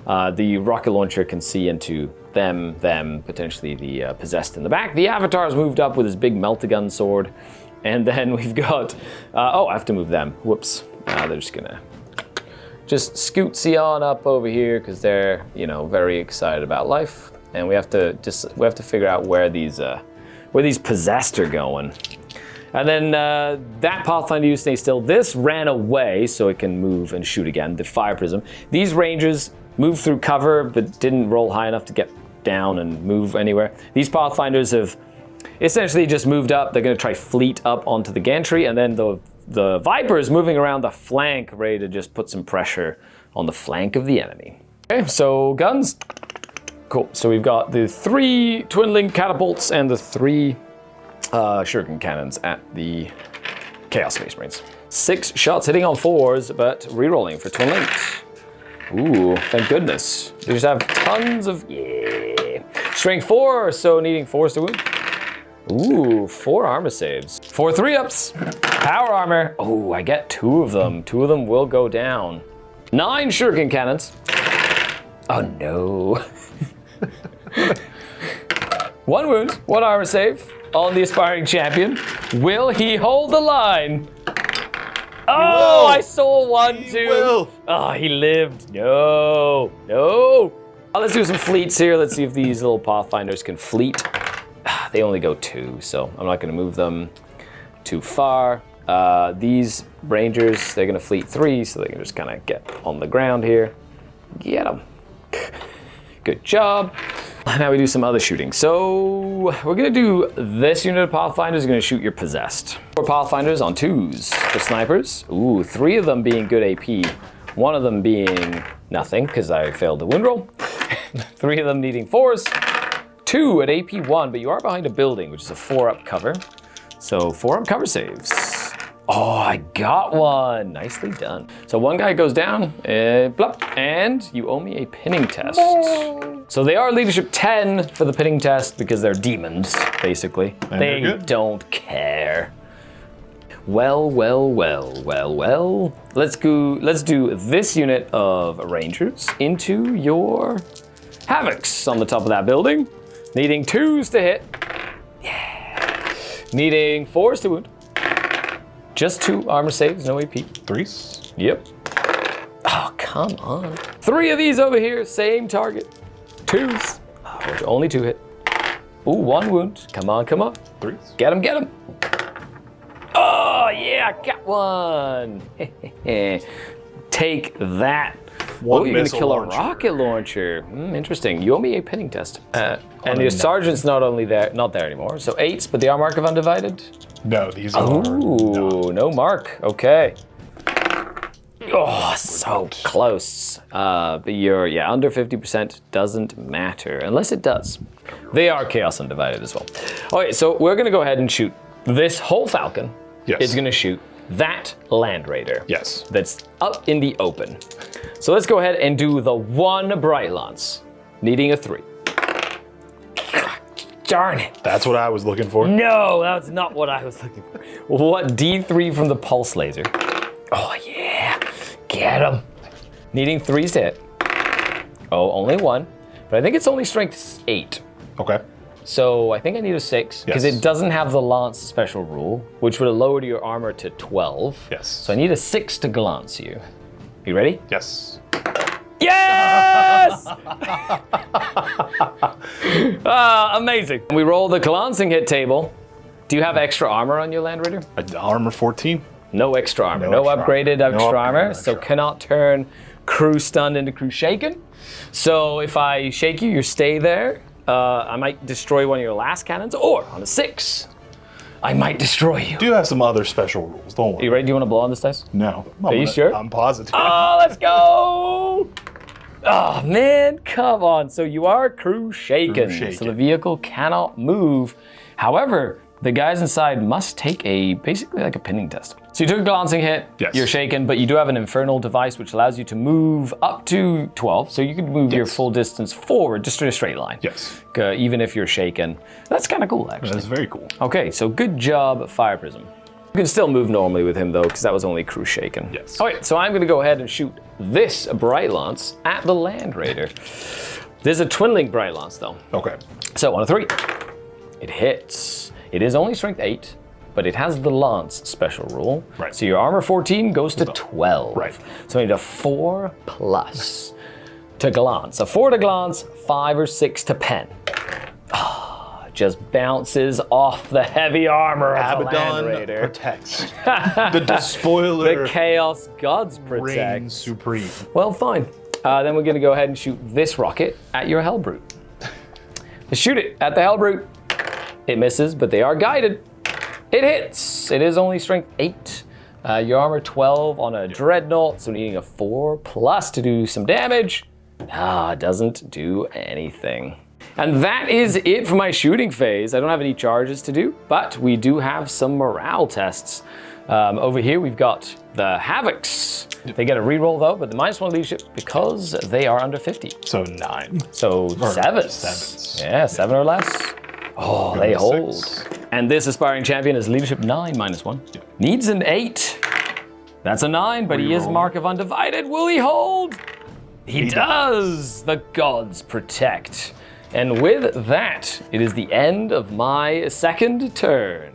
Speaker 1: The rocket launcher can see into them, potentially the Possessed in the back. The Avatar's moved up with his big Melt-A-Gun sword. And then we've got, I have to move them. Whoops. They're just gonna scootsy on up over here because they're, very excited about life. And we have to figure out where these Possessed are going. And then that Pathfinder you stay still. This ran away, so it can move and shoot again, the Fire Prism. These Rangers moved through cover, but didn't roll high enough to get down and move anywhere. These Pathfinders have essentially just moved up. They're going to try fleet up onto the gantry, and then the Vipers moving around the flank, ready to just put some pressure on the flank of the enemy. Okay, so guns. Cool, so we've got the 3 Twin-Link catapults and the 3 shuriken cannons at the Chaos Space Marines. 6 shots hitting on 4s, but rerolling for Twin Links. Ooh, thank goodness. They just have tons of, Strength 4, so needing 4s to wound. Ooh, 4 armor saves. 4 3-ups. Power armor. Oh, I get 2 of them. 2 of them will go down. 9 shuriken cannons. Oh no. 1 wound, 1 armor save on the aspiring champion. Will he hold the line? Oh, I saw 1 too.
Speaker 2: Will.
Speaker 1: Oh, he lived. No. Let's do some fleets here. Let's see if these little Pathfinders can fleet. They only go 2, so I'm not going to move them too far. These Rangers, they're going to fleet 3, so they can just kind of get on the ground here. Get them. Good job. Now we do some other shooting. So we're gonna do this unit of Pathfinders is gonna shoot your Possessed. 4 Pathfinders on 2s for snipers. Ooh, 3 of them being good AP. 1 of them being nothing because I failed the wound roll. 3 of them needing 4s. 2 at AP 1, but you are behind a building, which is a 4-up cover. So 4-up cover saves. Oh, I got 1. Nicely done. So 1 guy goes down, blop, and you owe me a pinning test. So they are leadership 10 for the pinning test because they're demons, basically.
Speaker 2: And
Speaker 1: they don't care. Well. Let's do this unit of Rangers into your Havocs on the top of that building. Needing 2s to hit. Yeah. Needing 4s to wound. Just 2 armor saves, no AP.
Speaker 2: 3s?
Speaker 1: Yep. Oh, come on. 3 of these over here, same target. 2s. Oh, only 2 hit. Ooh, 1 wound. Come on.
Speaker 2: 3s?
Speaker 1: Get him. Oh, yeah, got 1. Take that.
Speaker 2: One
Speaker 1: Oh, you're gonna
Speaker 2: missile
Speaker 1: kill
Speaker 2: launcher.
Speaker 1: a rocket launcher. Interesting. You owe me a pinning test. And your sergeant's not there anymore. So 8s, but they are Mark of Undivided.
Speaker 2: No, these are.
Speaker 1: Ooh, no mark. Okay. Oh, so close. But you're, under 50% doesn't matter, unless it does. They are Chaos Undivided as well. Okay, so we're gonna go ahead and shoot this whole Falcon.
Speaker 2: Yes.
Speaker 1: Is gonna shoot that Land Raider.
Speaker 2: Yes.
Speaker 1: That's up in the open. So let's go ahead and do the one Bright Lance, needing a 3. Darn it.
Speaker 2: That's what I was looking for.
Speaker 1: No, that's not what I was looking for. What, D3 from the Pulse Laser. Oh yeah, get him. Needing 3s to hit. Oh, only 1, but I think it's only strength 8.
Speaker 2: Okay.
Speaker 1: So I think I need a 6, because
Speaker 2: Yes.
Speaker 1: it doesn't have the Lance special rule, which would have lowered your armor to 12.
Speaker 2: Yes.
Speaker 1: So I need a 6 to glance you. You ready?
Speaker 2: Yes.
Speaker 1: Yes! Amazing. We roll the glancing hit table. Do you have extra armor on your Land Raider?
Speaker 2: Armor 14.
Speaker 1: No extra armor.
Speaker 2: No
Speaker 1: No,
Speaker 2: extra
Speaker 1: upgraded
Speaker 2: armor.
Speaker 1: extra
Speaker 2: No
Speaker 1: armor.
Speaker 2: upgraded
Speaker 1: So
Speaker 2: extra
Speaker 1: cannot turn crew stunned into crew shaken. So if I shake you, you stay there. I might destroy one of your last cannons, or on a 6, I might destroy you.
Speaker 2: Do have some other special rules. Don't
Speaker 1: You
Speaker 2: worry.
Speaker 1: ready? Do you want to blow on this dice?
Speaker 2: No.
Speaker 1: you sure?
Speaker 2: I'm positive.
Speaker 1: Oh, let's go! Oh man, come on. So you are crew shaken.
Speaker 2: Crew shaken.
Speaker 1: So the vehicle cannot move. However, the guys inside must take basically like a pinning test. So you took a glancing hit,
Speaker 2: Yes.
Speaker 1: you're shaken, but you do have an infernal device which allows you to move up to 12. So you can move your
Speaker 2: Yes.
Speaker 1: full distance forward just in a straight line.
Speaker 2: Yes.
Speaker 1: Even if you're shaken. That's kind of cool, actually.
Speaker 2: That's very cool.
Speaker 1: Okay, so good job, Fire Prism. You can still move normally with him though, because that was only crew shaken.
Speaker 2: Yes.
Speaker 1: Okay, so I'm gonna go ahead and shoot this Bright Lance at the Land Raider. There's a twin-link Bright Lance though.
Speaker 2: Okay.
Speaker 1: So on a 3, it hits. It is only strength 8, but it has the Lance special rule.
Speaker 2: Right.
Speaker 1: So your armor 14 goes to 12.
Speaker 2: Right.
Speaker 1: So I need a 4 plus to glance. A 4 to glance, 5 or 6 to pen. Just bounces off the heavy armor of the Land
Speaker 2: Abaddon
Speaker 1: Raider.
Speaker 2: protects. The despoiler
Speaker 1: The Chaos Gods
Speaker 2: reigns
Speaker 1: protect.
Speaker 2: supreme.
Speaker 1: Well, fine. Then we're gonna go ahead and shoot this rocket at your Hellbrute. Let's shoot it at the Hellbrute. It misses, but they are guided. It hits. It is only strength 8. Your armor 12 on a Dreadnought, so needing a 4 plus to do some damage. Doesn't do anything. And that is it for my shooting phase. I don't have any charges to do, but we do have some morale tests. Over here we've got the Havocs. They get a reroll though, but the -1 leadership because they are under 50.
Speaker 2: So 9.
Speaker 1: So 7s.
Speaker 2: 7s.
Speaker 1: Yeah, 7 or less. Oh, they
Speaker 2: to
Speaker 1: hold.
Speaker 2: 6.
Speaker 1: And this aspiring champion is leadership 9 -1.
Speaker 2: Yeah.
Speaker 1: Needs an 8. That's a 9, but he is
Speaker 2: Reroll.
Speaker 1: Mark of Undivided. Will he hold? He does. The gods protect. And with that, it is the end of my second turn.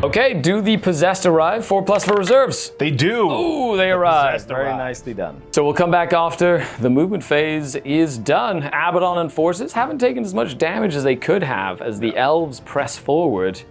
Speaker 1: Okay, do the possessed arrive? 4 plus for reserves.
Speaker 2: They do.
Speaker 1: Ooh, they arrived.
Speaker 2: possessed
Speaker 1: Very
Speaker 2: arrive.
Speaker 1: nicely done. So we'll come back after the movement phase is done. Abaddon and forces haven't taken as much damage as they could have as the elves press forward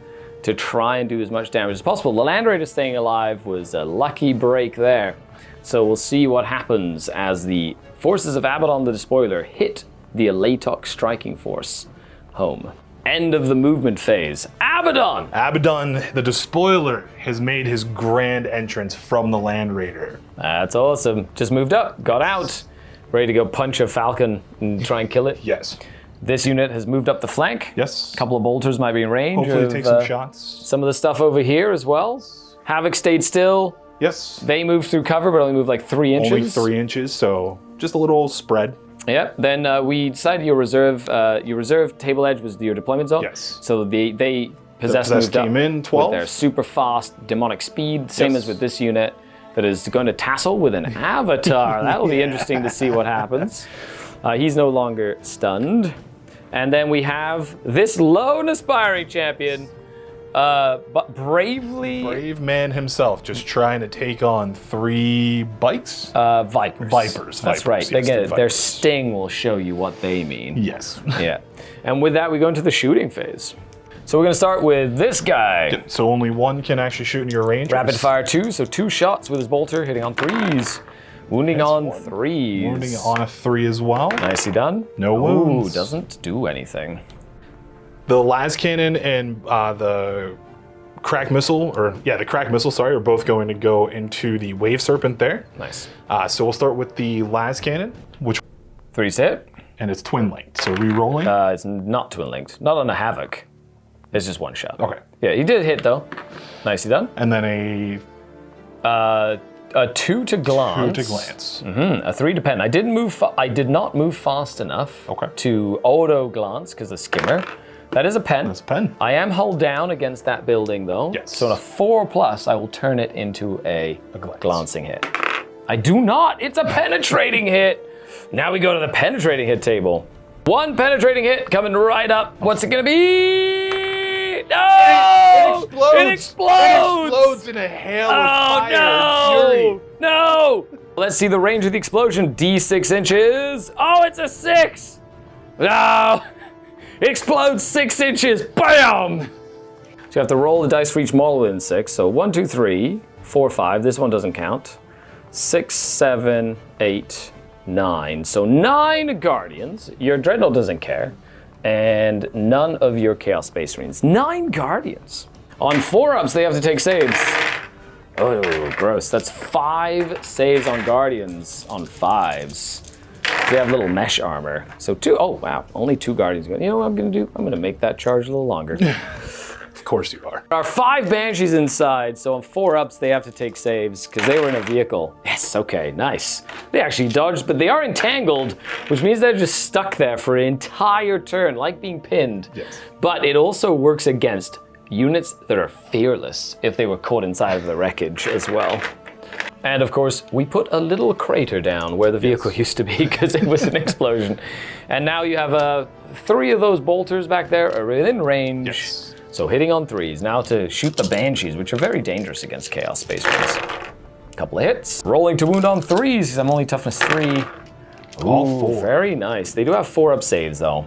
Speaker 1: to try and do as much damage as possible. The Land Raider staying alive was a lucky break there. So we'll see what happens as the forces of Abaddon the Despoiler hit the Alaitoc striking force home. End of the movement phase. Abaddon!
Speaker 2: Abaddon, the Despoiler, has made his grand entrance from the Land Raider.
Speaker 1: That's awesome. Just moved up, got out, ready to go punch a falcon and try and kill it.
Speaker 2: Yes.
Speaker 1: This unit has moved up the flank.
Speaker 2: Yes.
Speaker 1: A couple of bolters might be in range.
Speaker 2: Hopefully
Speaker 1: of,
Speaker 2: take some shots.
Speaker 1: Some of the stuff over here as well. Havoc stayed still.
Speaker 2: Yes.
Speaker 1: They moved through cover, but only moved like 3 inches.
Speaker 2: Only 3 inches, so just a little spread.
Speaker 1: Yep. Then we decided your reserve table edge was your deployment zone.
Speaker 2: Yes.
Speaker 1: So they possessed
Speaker 2: Possessed
Speaker 1: moved up
Speaker 2: came in, 12.
Speaker 1: with their super fast demonic speed, same
Speaker 2: Yes.
Speaker 1: as with this unit that is going to tassel with an avatar. That'll be interesting to see what happens. He's no longer stunned. And then we have this lone aspiring champion, but bravely
Speaker 2: Brave man himself, just trying to take on 3 bikes.
Speaker 1: Vipers.
Speaker 2: Vipers,
Speaker 1: That's
Speaker 2: Vipers,
Speaker 1: right.
Speaker 2: yes,
Speaker 1: They get
Speaker 2: they're
Speaker 1: it. Their
Speaker 2: Vipers.
Speaker 1: sting will show you what they mean.
Speaker 2: Yes.
Speaker 1: Yeah. And with that, we go into the shooting phase. So we're gonna start with this guy.
Speaker 2: So only one can actually shoot in your range.
Speaker 1: Rapid fire 2, so 2 shots with his bolter, hitting on 3s. Wounding on 3s.
Speaker 2: Wounding on a 3 as well.
Speaker 1: Nicely done.
Speaker 2: No wounds.
Speaker 1: Ooh, doesn't do anything.
Speaker 2: The las cannon and the crack missile, the crack missile, sorry, are both going to go into the wave serpent there.
Speaker 1: Nice.
Speaker 2: So we'll start with the las cannon, which
Speaker 1: 3's hit.
Speaker 2: and it's twin linked. So re-rolling.
Speaker 1: It's not twin linked. Not on a Havoc. It's just one shot.
Speaker 2: Okay.
Speaker 1: Yeah, he did hit though. Nicely done.
Speaker 2: And then
Speaker 1: A 2 to glance.
Speaker 2: 2 to glance.
Speaker 1: A 3 to pen. I did not move fast enough
Speaker 2: Okay.
Speaker 1: to auto glance because the skimmer. That is a pen.
Speaker 2: That's a pen.
Speaker 1: I am hull down against that building though.
Speaker 2: Yes.
Speaker 1: So on a 4+, I will turn it into a
Speaker 2: glance.
Speaker 1: glancing hit. I do not. It's a penetrating hit. Now we go to the penetrating hit table. 1 penetrating hit coming right up. What's it gonna be? No!
Speaker 2: It explodes!
Speaker 1: It explodes!
Speaker 2: It explodes in a hail of fire
Speaker 1: no!
Speaker 2: and fury.
Speaker 1: No! Let's see the range of the explosion. D6 inches. Oh, it's a 6! No! It explodes 6 inches. Bam! So you have to roll the dice for each model within 6. So 1, 2, 3, 4, 5. This one doesn't count. 6, 7, 8, 9. So 9 Guardians. Your Dreadnought doesn't care. And none of your Chaos Space Marines. 9 Guardians. On 4-ups, they have to take saves. Oh, gross. That's 5 saves on Guardians on 5s. They have little mesh armor. So 2, oh wow, only 2 Guardians. You know what I'm gonna do? I'm gonna make that charge a little longer.
Speaker 2: Of course you are.
Speaker 1: There are 5 Banshees inside, so on 4-ups, they have to take saves because they were in a vehicle. Yes, okay, nice. They actually dodged, but they are entangled, which means they're just stuck there for an entire turn, like being pinned.
Speaker 2: Yes.
Speaker 1: But it also works against units that are fearless if they were caught inside of the wreckage as well. And of course, we put a little crater down where the vehicle used to be because it was an explosion. And now you have 3 of those bolters back there are within range.
Speaker 2: Yes.
Speaker 1: So hitting on 3s. Now to shoot the Banshees, which are very dangerous against Chaos Space Marines. Couple of hits. Rolling to wound on 3s because I'm only toughness 3.
Speaker 2: All 4.
Speaker 1: Very nice. They do have 4-up saves though.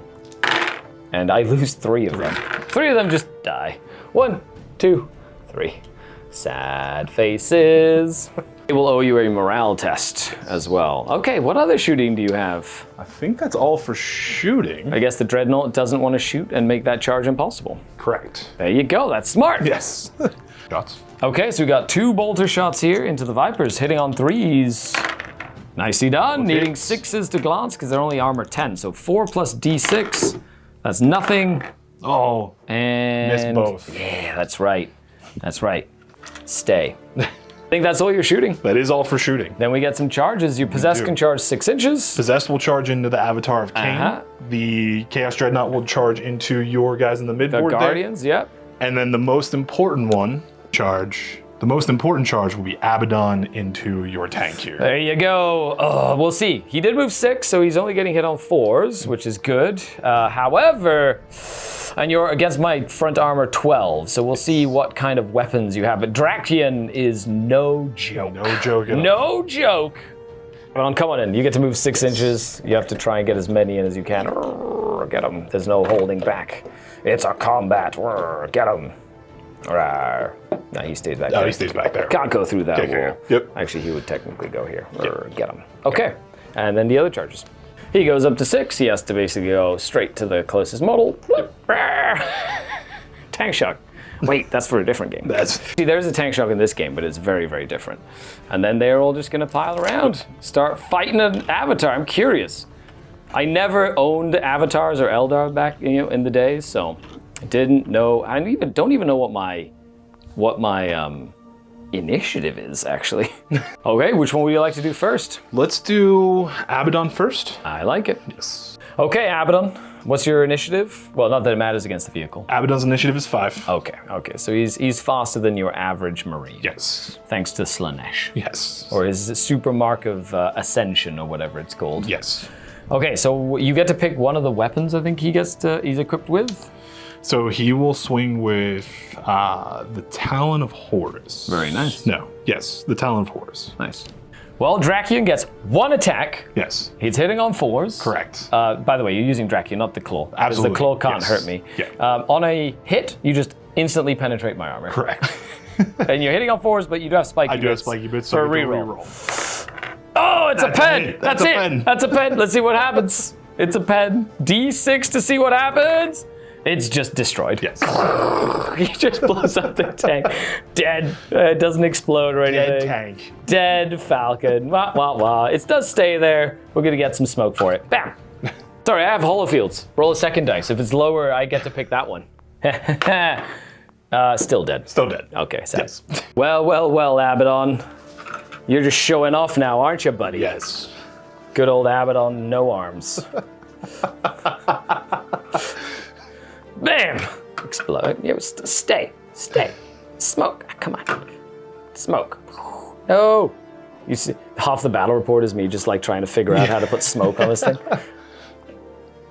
Speaker 1: And I lose 3 of them. 3 of them just die. 1, 2, 3. Sad faces. It will owe you a morale test as well. Okay, what other shooting do you have?
Speaker 2: I think that's all for shooting.
Speaker 1: I guess the Dreadnought doesn't want to shoot and make that charge impossible.
Speaker 2: Correct.
Speaker 1: There you go, that's smart.
Speaker 2: Yes. Shots.
Speaker 1: Okay, so we got 2 bolter shots here into the Vipers, hitting on 3s. Nicely done, needing 6s to glance because they're only armor 10. So 4 plus D6, that's nothing.
Speaker 2: Oh,
Speaker 1: And
Speaker 2: missed both.
Speaker 1: yeah, that's right. That's right. Stay. I think that's all you're shooting.
Speaker 2: That is all for shooting.
Speaker 1: Then we get some charges. Your Possessed can charge 6 inches.
Speaker 2: Possessed will charge into the Avatar of Cain.
Speaker 1: Uh-huh.
Speaker 2: The Chaos Dreadnought will charge into your guys in the
Speaker 1: The
Speaker 2: midboard there.
Speaker 1: Guardians, yep.
Speaker 2: And then the most important charge will be Abaddon into your tank here.
Speaker 1: There you go. We'll see. He did move 6, so he's only getting hit on 4s, which is good. However, and you're against my front armor 12, so we'll see what kind of weapons you have. But Drakian is no joke.
Speaker 2: No joke at all.
Speaker 1: No joke. Come on in. You get to move 6 inches. You have to try and get as many in as you can. Get him. There's no holding back. It's a combat. Get him. No, he stays back there.
Speaker 2: No, he stays back there.
Speaker 1: Can't go through that
Speaker 2: Okay,
Speaker 1: wall.
Speaker 2: yep.
Speaker 1: Actually, he would technically go here.
Speaker 2: Yep.
Speaker 1: Get him. Okay. And then the other charges. He goes up to 6. He has to basically go straight to the closest model. Tank shock. Wait, that's for a different game. See, there's a tank shock in this game, but it's very, very different. And then they're all just gonna pile around, start fighting an Avatar. I'm curious. I never owned Avatars or Eldar back, in the days, so I didn't know. I don't even know what my initiative is actually. Okay, which one would you like to do first?
Speaker 2: Let's do Abaddon first.
Speaker 1: I like it.
Speaker 2: Yes.
Speaker 1: Okay, Abaddon, what's your initiative? Well, not that it matters against the vehicle.
Speaker 2: Abaddon's initiative is 5.
Speaker 1: Okay, so he's faster than your average Marine.
Speaker 2: Yes.
Speaker 1: Thanks to Slanesh.
Speaker 2: Yes.
Speaker 1: Or his super mark of ascension or whatever it's called.
Speaker 2: Yes.
Speaker 1: Okay, so you get to pick one of the weapons I think he's equipped with.
Speaker 2: So he will swing with the Talon of Horus.
Speaker 1: Very nice.
Speaker 2: No. Yes, the Talon of Horus.
Speaker 1: Nice. Well, Drakion gets 1 attack.
Speaker 2: Yes.
Speaker 1: He's hitting on 4s.
Speaker 2: Correct.
Speaker 1: By the way, you're using Drakion, not the claw.
Speaker 2: Absolutely.
Speaker 1: The claw can't
Speaker 2: Yes.
Speaker 1: hurt me.
Speaker 2: Yeah.
Speaker 1: On a hit, you just instantly penetrate my armor.
Speaker 2: Correct.
Speaker 1: And you're hitting on 4s, but you do have spiky
Speaker 2: I
Speaker 1: bits.
Speaker 2: do have spiky bits,
Speaker 1: for
Speaker 2: so
Speaker 1: a
Speaker 2: we can
Speaker 1: reroll.
Speaker 2: reroll.
Speaker 1: Oh, it's
Speaker 2: That's
Speaker 1: a
Speaker 2: a
Speaker 1: pen.
Speaker 2: hit.
Speaker 1: That's
Speaker 2: That's a
Speaker 1: it.
Speaker 2: pen.
Speaker 1: That's a pen. Let's see what happens. It's a pen. D6 to see what happens. It's just destroyed.
Speaker 2: Yes.
Speaker 1: He just blows up the tank. Dead. It doesn't explode or anything.
Speaker 2: Dead tank.
Speaker 1: Dead Falcon. Wah, wah, wah. It does stay there. We're going to get some smoke for it. Bam. Sorry, I have holofields. Roll a second dice. If it's lower, I get to pick that one. Still dead.
Speaker 2: Still dead.
Speaker 1: Okay, sad.
Speaker 2: Yes.
Speaker 1: Well, Abaddon. You're just showing off now, aren't you, buddy?
Speaker 2: Yes.
Speaker 1: Good old Abaddon, no arms. Bam! Explode. Yeah, stay. Smoke. Come on. Smoke. No. You see, half the battle report is me just like trying to figure out how to put smoke on this thing.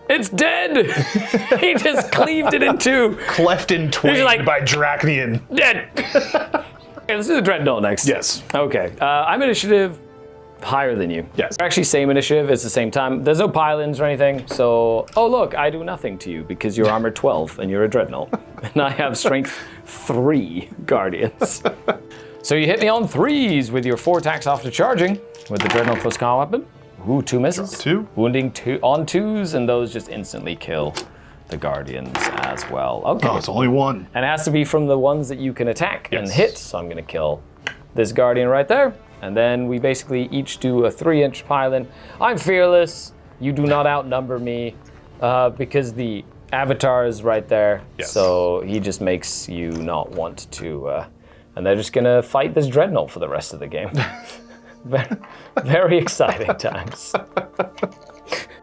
Speaker 1: It's dead! He just cleaved it in two.
Speaker 2: Cleft in twain
Speaker 1: like-
Speaker 2: by Drakion.
Speaker 1: Dead! Okay, let's do the Dreadnought next.
Speaker 2: Yes.
Speaker 1: Okay, I'm initiative higher than you.
Speaker 2: Yes.
Speaker 1: We're actually same initiative, it's the same time. There's no pylons or anything, so... Oh look, I do nothing to you because you're armor 12 and you're a Dreadnought. And I have strength 3 Guardians. So you hit me on 3s with your 4 attacks after charging with the Dreadnought plus combat weapon. Ooh, 2 misses.
Speaker 2: 2.
Speaker 1: Wounding 2 on 2s, and those just instantly kill the Guardians as well. Okay.
Speaker 2: Oh, it's only 1.
Speaker 1: And it has to be from the ones that you can attack and
Speaker 2: Yes.
Speaker 1: hit. So I'm going to kill this Guardian right there. And then we basically each do a 3-inch pylon. I'm fearless. You do not outnumber me because the Avatar is right there.
Speaker 2: Yes.
Speaker 1: So he just makes you not want to. And they're just going to fight this Dreadnought for the rest of the game. Very exciting times.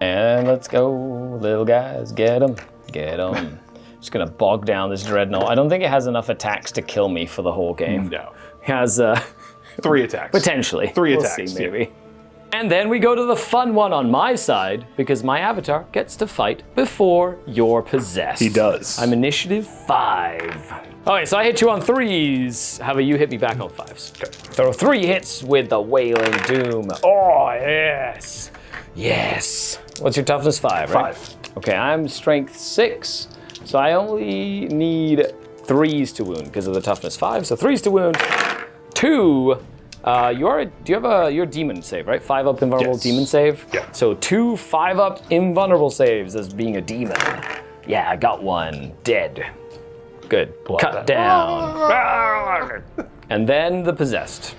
Speaker 1: And let's go, little guys. Get them. Just gonna bog down this Dreadnought. I don't think it has enough attacks to kill me for the whole game.
Speaker 2: No.
Speaker 1: It has
Speaker 2: 3 attacks.
Speaker 1: potentially.
Speaker 2: 3
Speaker 1: We'll
Speaker 2: attacks,
Speaker 1: see, maybe. And then we go to the fun one on my side because my Avatar gets to fight before you're possessed.
Speaker 2: He does.
Speaker 1: I'm initiative 5. Okay, so I hit you on 3s. How about you hit me back on 5s? Okay. Throw 3 hits with the Wailing Doom. Oh, yes. Yes. What's your toughness? 5, right?
Speaker 2: 5.
Speaker 1: Okay, I'm strength 6. So I only need 3s to wound because of the toughness 5. So 3s to wound. 2. You're a demon save, right? 5 up invulnerable
Speaker 2: Yes.
Speaker 1: demon save.
Speaker 2: Yeah.
Speaker 1: So 2 5 up invulnerable saves as being a demon. Yeah, I got 1. Dead. Good. Cut down. And then the possessed.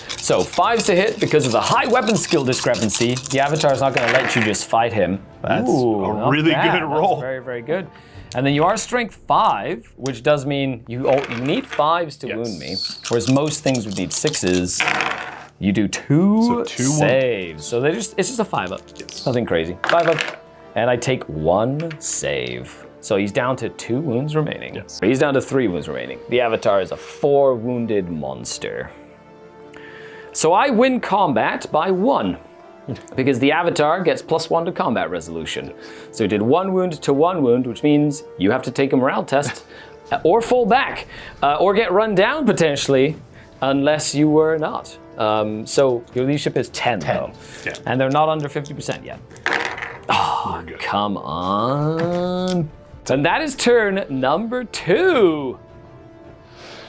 Speaker 1: So 5s to hit because of the high weapon skill discrepancy. The Avatar's not going to let you just fight him.
Speaker 2: That's a
Speaker 1: not
Speaker 2: really
Speaker 1: bad.
Speaker 2: good roll.
Speaker 1: That's very, very good. And then you are strength 5, which does mean you need 5s to
Speaker 2: Yes.
Speaker 1: wound me, whereas most things would need 6s. You do 2
Speaker 2: So 2
Speaker 1: saves. So it's just a 5 up.
Speaker 2: Yes.
Speaker 1: Nothing crazy. 5 up, and I take 1 save. So he's down to 2 wounds remaining.
Speaker 2: Yes.
Speaker 1: He's down to 3 wounds remaining. The Avatar is a 4 wounded monster. So I win combat by 1. Because the Avatar gets +1 to combat resolution. So he did 1 wound to 1 wound, which means you have to take a morale test, or fall back, or get run down potentially, unless you were not. So your leadership is 10 though.
Speaker 2: Yeah.
Speaker 1: And they're not under 50% yet. Oh,
Speaker 2: Good.
Speaker 1: come on. And that is turn number 2.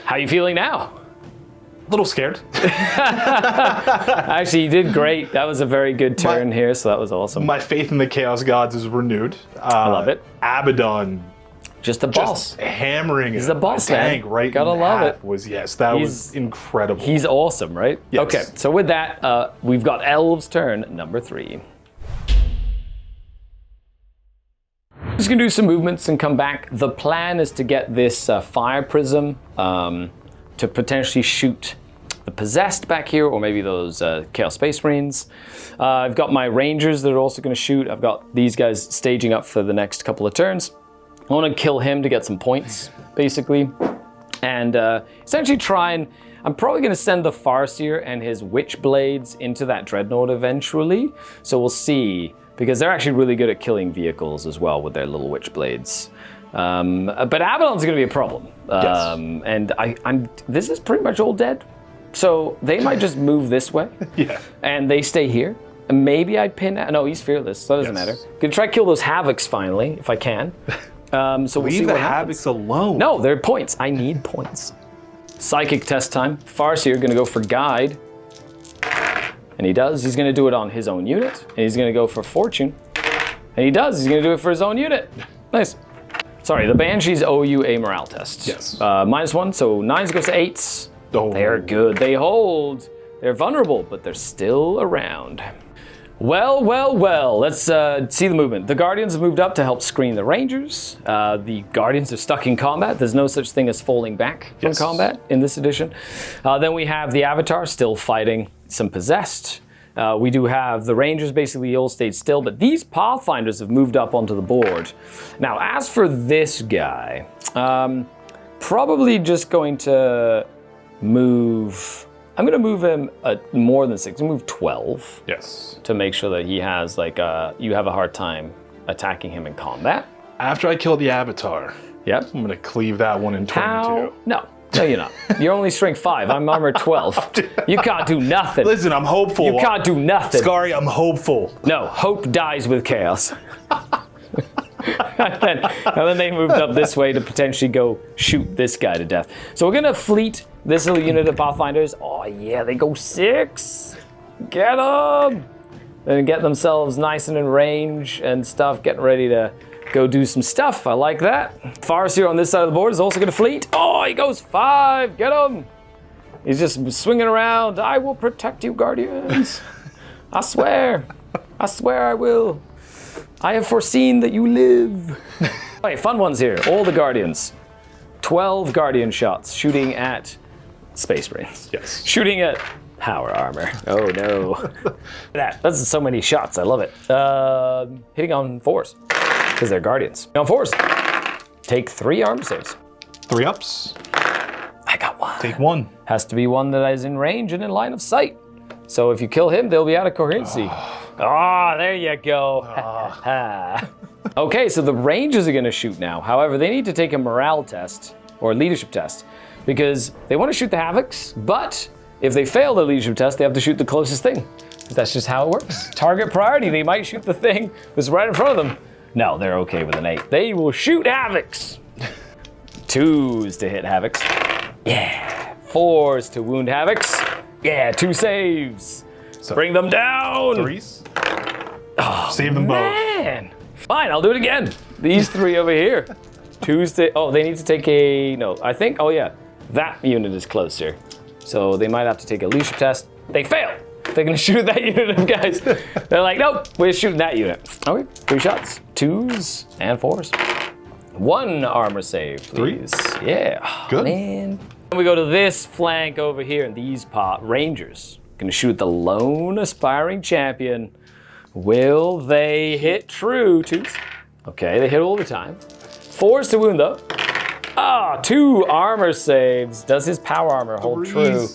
Speaker 1: How are you feeling now?
Speaker 2: A little scared.
Speaker 1: Actually, you did great. That was a very good turn here, so that was awesome.
Speaker 2: My faith in the Chaos Gods is renewed. I
Speaker 1: love it.
Speaker 2: Abaddon
Speaker 1: Just a boss.
Speaker 2: just hammering
Speaker 1: He's a boss, man.
Speaker 2: tank right
Speaker 1: Gotta
Speaker 2: in
Speaker 1: love
Speaker 2: half
Speaker 1: it.
Speaker 2: was was incredible.
Speaker 1: He's awesome, right?
Speaker 2: Yes.
Speaker 1: Okay, so with that, we've got Elves' turn number 3. Just gonna do some movements and come back. The plan is to get this fire prism to potentially shoot the possessed back here, or maybe those Chaos Space Marines. I've got my Rangers that are also gonna shoot. I've got these guys staging up for the next couple of turns. I wanna kill him to get some points, basically. And essentially try and, I'm probably gonna send the Farseer and his Witch Blades into that Dreadnought eventually. So we'll see, because they're actually really good at killing vehicles as well with their little Witch Blades. But Abaddon's gonna be a problem.
Speaker 2: Yes.
Speaker 1: And this is pretty much all dead. So they might just move this way.
Speaker 2: Yeah.
Speaker 1: And they stay here. And maybe I'd pin... No, he's fearless, so that doesn't matter. Gonna try to kill those Havocs finally, if I can. So we'll see
Speaker 2: Leave the
Speaker 1: what happens.
Speaker 2: Havocs alone.
Speaker 1: No, they're points. I need points. Psychic test time. Farseer gonna go for Guide. And he does. He's gonna do it on his own unit. And he's gonna go for Fortune. And he does. He's gonna do it for his own unit. Nice. Sorry, the Banshees owe you a morale test.
Speaker 2: Yes.
Speaker 1: -1, so 9s goes to 8s.
Speaker 2: Oh.
Speaker 1: They're good. They hold. They're vulnerable, but they're still around. Well, well, well. Let's see the movement. The Guardians have moved up to help screen the Rangers. The Guardians are stuck in combat. There's no such thing as falling back from combat in this edition. Then we have the Avatar still fighting some Possessed. We do have the Rangers basically all stayed still, but these Pathfinders have moved up onto the board. Now, as for this guy, probably just going to move... I'm going to move him more than 6. I'm going to move 12.
Speaker 2: Yes.
Speaker 1: To make sure that he has, like, you have a hard time attacking him in combat.
Speaker 2: After I kill the Avatar,
Speaker 1: Yep.
Speaker 2: I'm going to cleave that one in 22.
Speaker 1: How? No, you're not. You're only strength 5. I'm armor 12. You can't do nothing.
Speaker 2: Listen, I'm hopeful.
Speaker 1: You can't do nothing.
Speaker 2: Scary, I'm hopeful.
Speaker 1: No, hope dies with chaos. and then they moved up this way to potentially go shoot this guy to death. So we're gonna fleet this little unit of Pathfinders. Oh yeah, they go 6. Get them! Then get themselves nice and in range and stuff, getting ready to go do some stuff. I like that. Farseer on this side of the board is also gonna fleet. Oh, he goes 5. Get him! He's just swinging around. I will protect you, Guardians. I swear. I swear I will. I have foreseen that you live. Okay, fun ones here. All the Guardians. 12 Guardian shots shooting at Space Marines.
Speaker 2: Yes.
Speaker 1: Shooting at power armor. Oh no. That's so many shots. I love it. Hitting on 4s because they're Guardians. On 4s. Take 3 armor saves.
Speaker 2: 3 ups.
Speaker 1: I got 1.
Speaker 2: Take 1.
Speaker 1: Has to be one that is in range and in line of sight. So if you kill him, they'll be out of coherency. There you go. Okay, so the Rangers are gonna shoot now. However, they need to take a morale test or a leadership test because they want to shoot the Havocs, but if they fail the leadership test, they have to shoot the closest thing. That's just how it works. Target priority, they might shoot the thing that's right in front of them. No, they're okay with an 8. They will shoot Havocs. 2s to hit Havocs. Yeah. 4s to wound Havocs. Yeah, 2 saves.
Speaker 2: So
Speaker 1: bring them down.
Speaker 2: 3s. Save them both.
Speaker 1: Man. Fine, I'll do it again. These 3 over here. 2s to... Oh, they need to take a... No, I think... Oh, yeah. That unit is closer. So they might have to take a leadership test. They fail. They're going to shoot that unit of guys. They're like, nope, we're shooting that unit. Okay, 3 shots. 2s and 4s. 1 armor save, please. 3? Yeah.
Speaker 2: Good.
Speaker 1: Man. We go to this flank over here, and these Rangers gonna shoot the lone aspiring champion. Will they hit true? 2s. Okay, they hit all the time. 4s to wound though. 2 armor saves. Does his power armor hold true?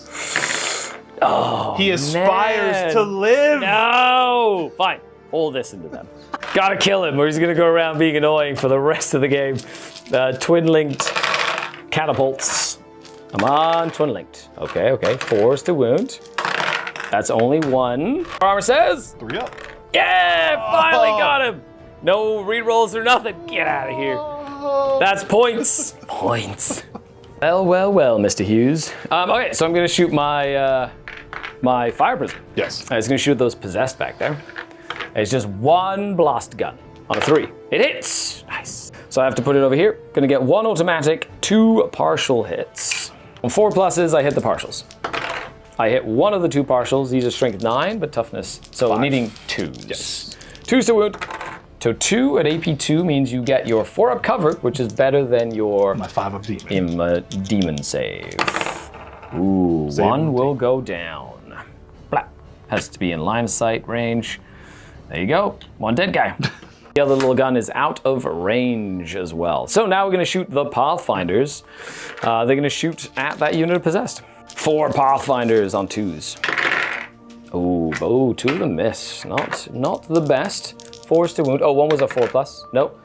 Speaker 1: Oh,
Speaker 2: he aspires to live.
Speaker 1: No, fine. Hold this into them. Gotta kill him, or he's gonna go around being annoying for the rest of the game. Twin-linked catapults. Come on, twin-linked. Okay. 4s to wound. That's only 1. Armor says
Speaker 2: 3 up.
Speaker 1: Yeah, finally got him. No rerolls or nothing. Get out of here. That's points. Points. Well, Mr. Hughes. Okay, so I'm gonna shoot my my fire prism.
Speaker 2: Yes.
Speaker 1: It's gonna shoot those Possessed back there. It's just 1 blast gun on a 3. It hits. Nice. So I have to put it over here. Gonna get 1 automatic, 2 partial hits. On 4 pluses, I hit the partials. I hit 1 of the 2 partials. These are strength 9, but toughness. So
Speaker 2: 5.
Speaker 1: needing 2s.
Speaker 2: Yes.
Speaker 1: 2s to wound. So 2 at AP2 means you get your 4 up cover, which is better than your
Speaker 2: My 5 up demon.
Speaker 1: demon save. Ooh,
Speaker 2: Save
Speaker 1: 1 will go down. Blah. Has to be in line of sight range. There you go. 1 dead guy. The other little gun is out of range as well. So now we're gonna shoot the Pathfinders. They're gonna shoot at that unit of Possessed. 4 Pathfinders on 2s. Ooh, 2 of them miss. Not the best. 4s to wound. Oh, 1 was a 4+. Nope.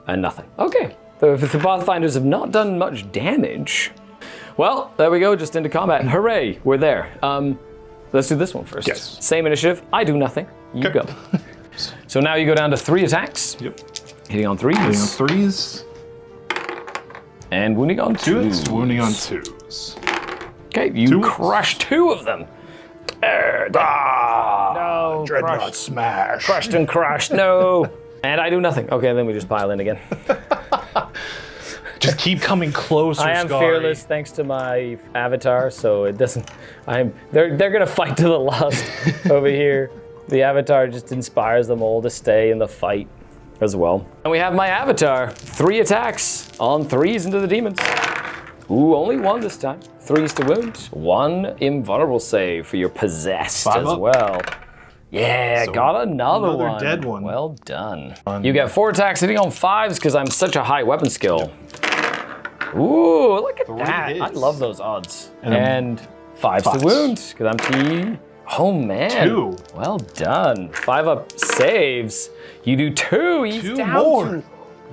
Speaker 1: And nothing. Okay. The Pathfinders have not done much damage. Well, there we go, just into combat. Hooray, we're there. Let's do this one first.
Speaker 2: Yes.
Speaker 1: Same initiative. I do nothing. You
Speaker 2: Okay.
Speaker 1: go. So now you go down to 3 attacks.
Speaker 2: Yep.
Speaker 1: Hitting on 3s.
Speaker 2: Hitting on 3s.
Speaker 1: And wounding on 2s.
Speaker 2: 2s. Wounding on 2s.
Speaker 1: Okay, you
Speaker 2: 2s.
Speaker 1: crush 2 of them. No,
Speaker 2: Dreadnought
Speaker 1: crushed.
Speaker 2: smash.
Speaker 1: Crushed and crushed, no. And I do nothing. Okay, then we just pile in again.
Speaker 2: Just keep coming closer,
Speaker 1: I am
Speaker 2: Scary.
Speaker 1: fearless thanks to my avatar, so it doesn't. They're gonna fight to the last over here. The avatar just inspires them all to stay in the fight as well. And we have my avatar. 3 attacks on 3s into the demons. Ooh, only 1 this time. 3s to wound. 1 invulnerable save for your possessed
Speaker 2: 5
Speaker 1: as
Speaker 2: up.
Speaker 1: well. Yeah,
Speaker 2: So
Speaker 1: got another one.
Speaker 2: dead one.
Speaker 1: Well done. You get 4 attacks hitting on 5s because I'm such a high weapon skill. Ooh, look at that. I
Speaker 2: hits.
Speaker 1: love those odds.
Speaker 2: And
Speaker 1: And 5s to
Speaker 2: 5s.
Speaker 1: wound because I'm T. Oh man.
Speaker 2: 2.
Speaker 1: Well done. 5 up saves. You do 2. He's
Speaker 2: 2
Speaker 1: down
Speaker 2: more.
Speaker 1: to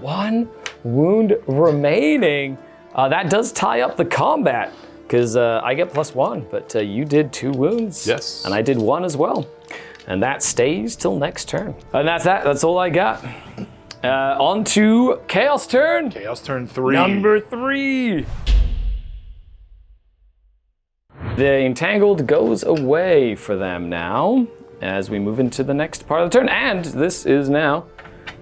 Speaker 1: 1 wound remaining. That does tie up the combat because I get +1, but you did 2 wounds.
Speaker 2: Yes.
Speaker 1: And I did 1 as well. And that stays till next turn. And that's that. That's all I got. On to Chaos turn.
Speaker 2: Chaos turn 3.
Speaker 1: Number 3. The Entangled goes away for them now as we move into the next part of the turn. And this is now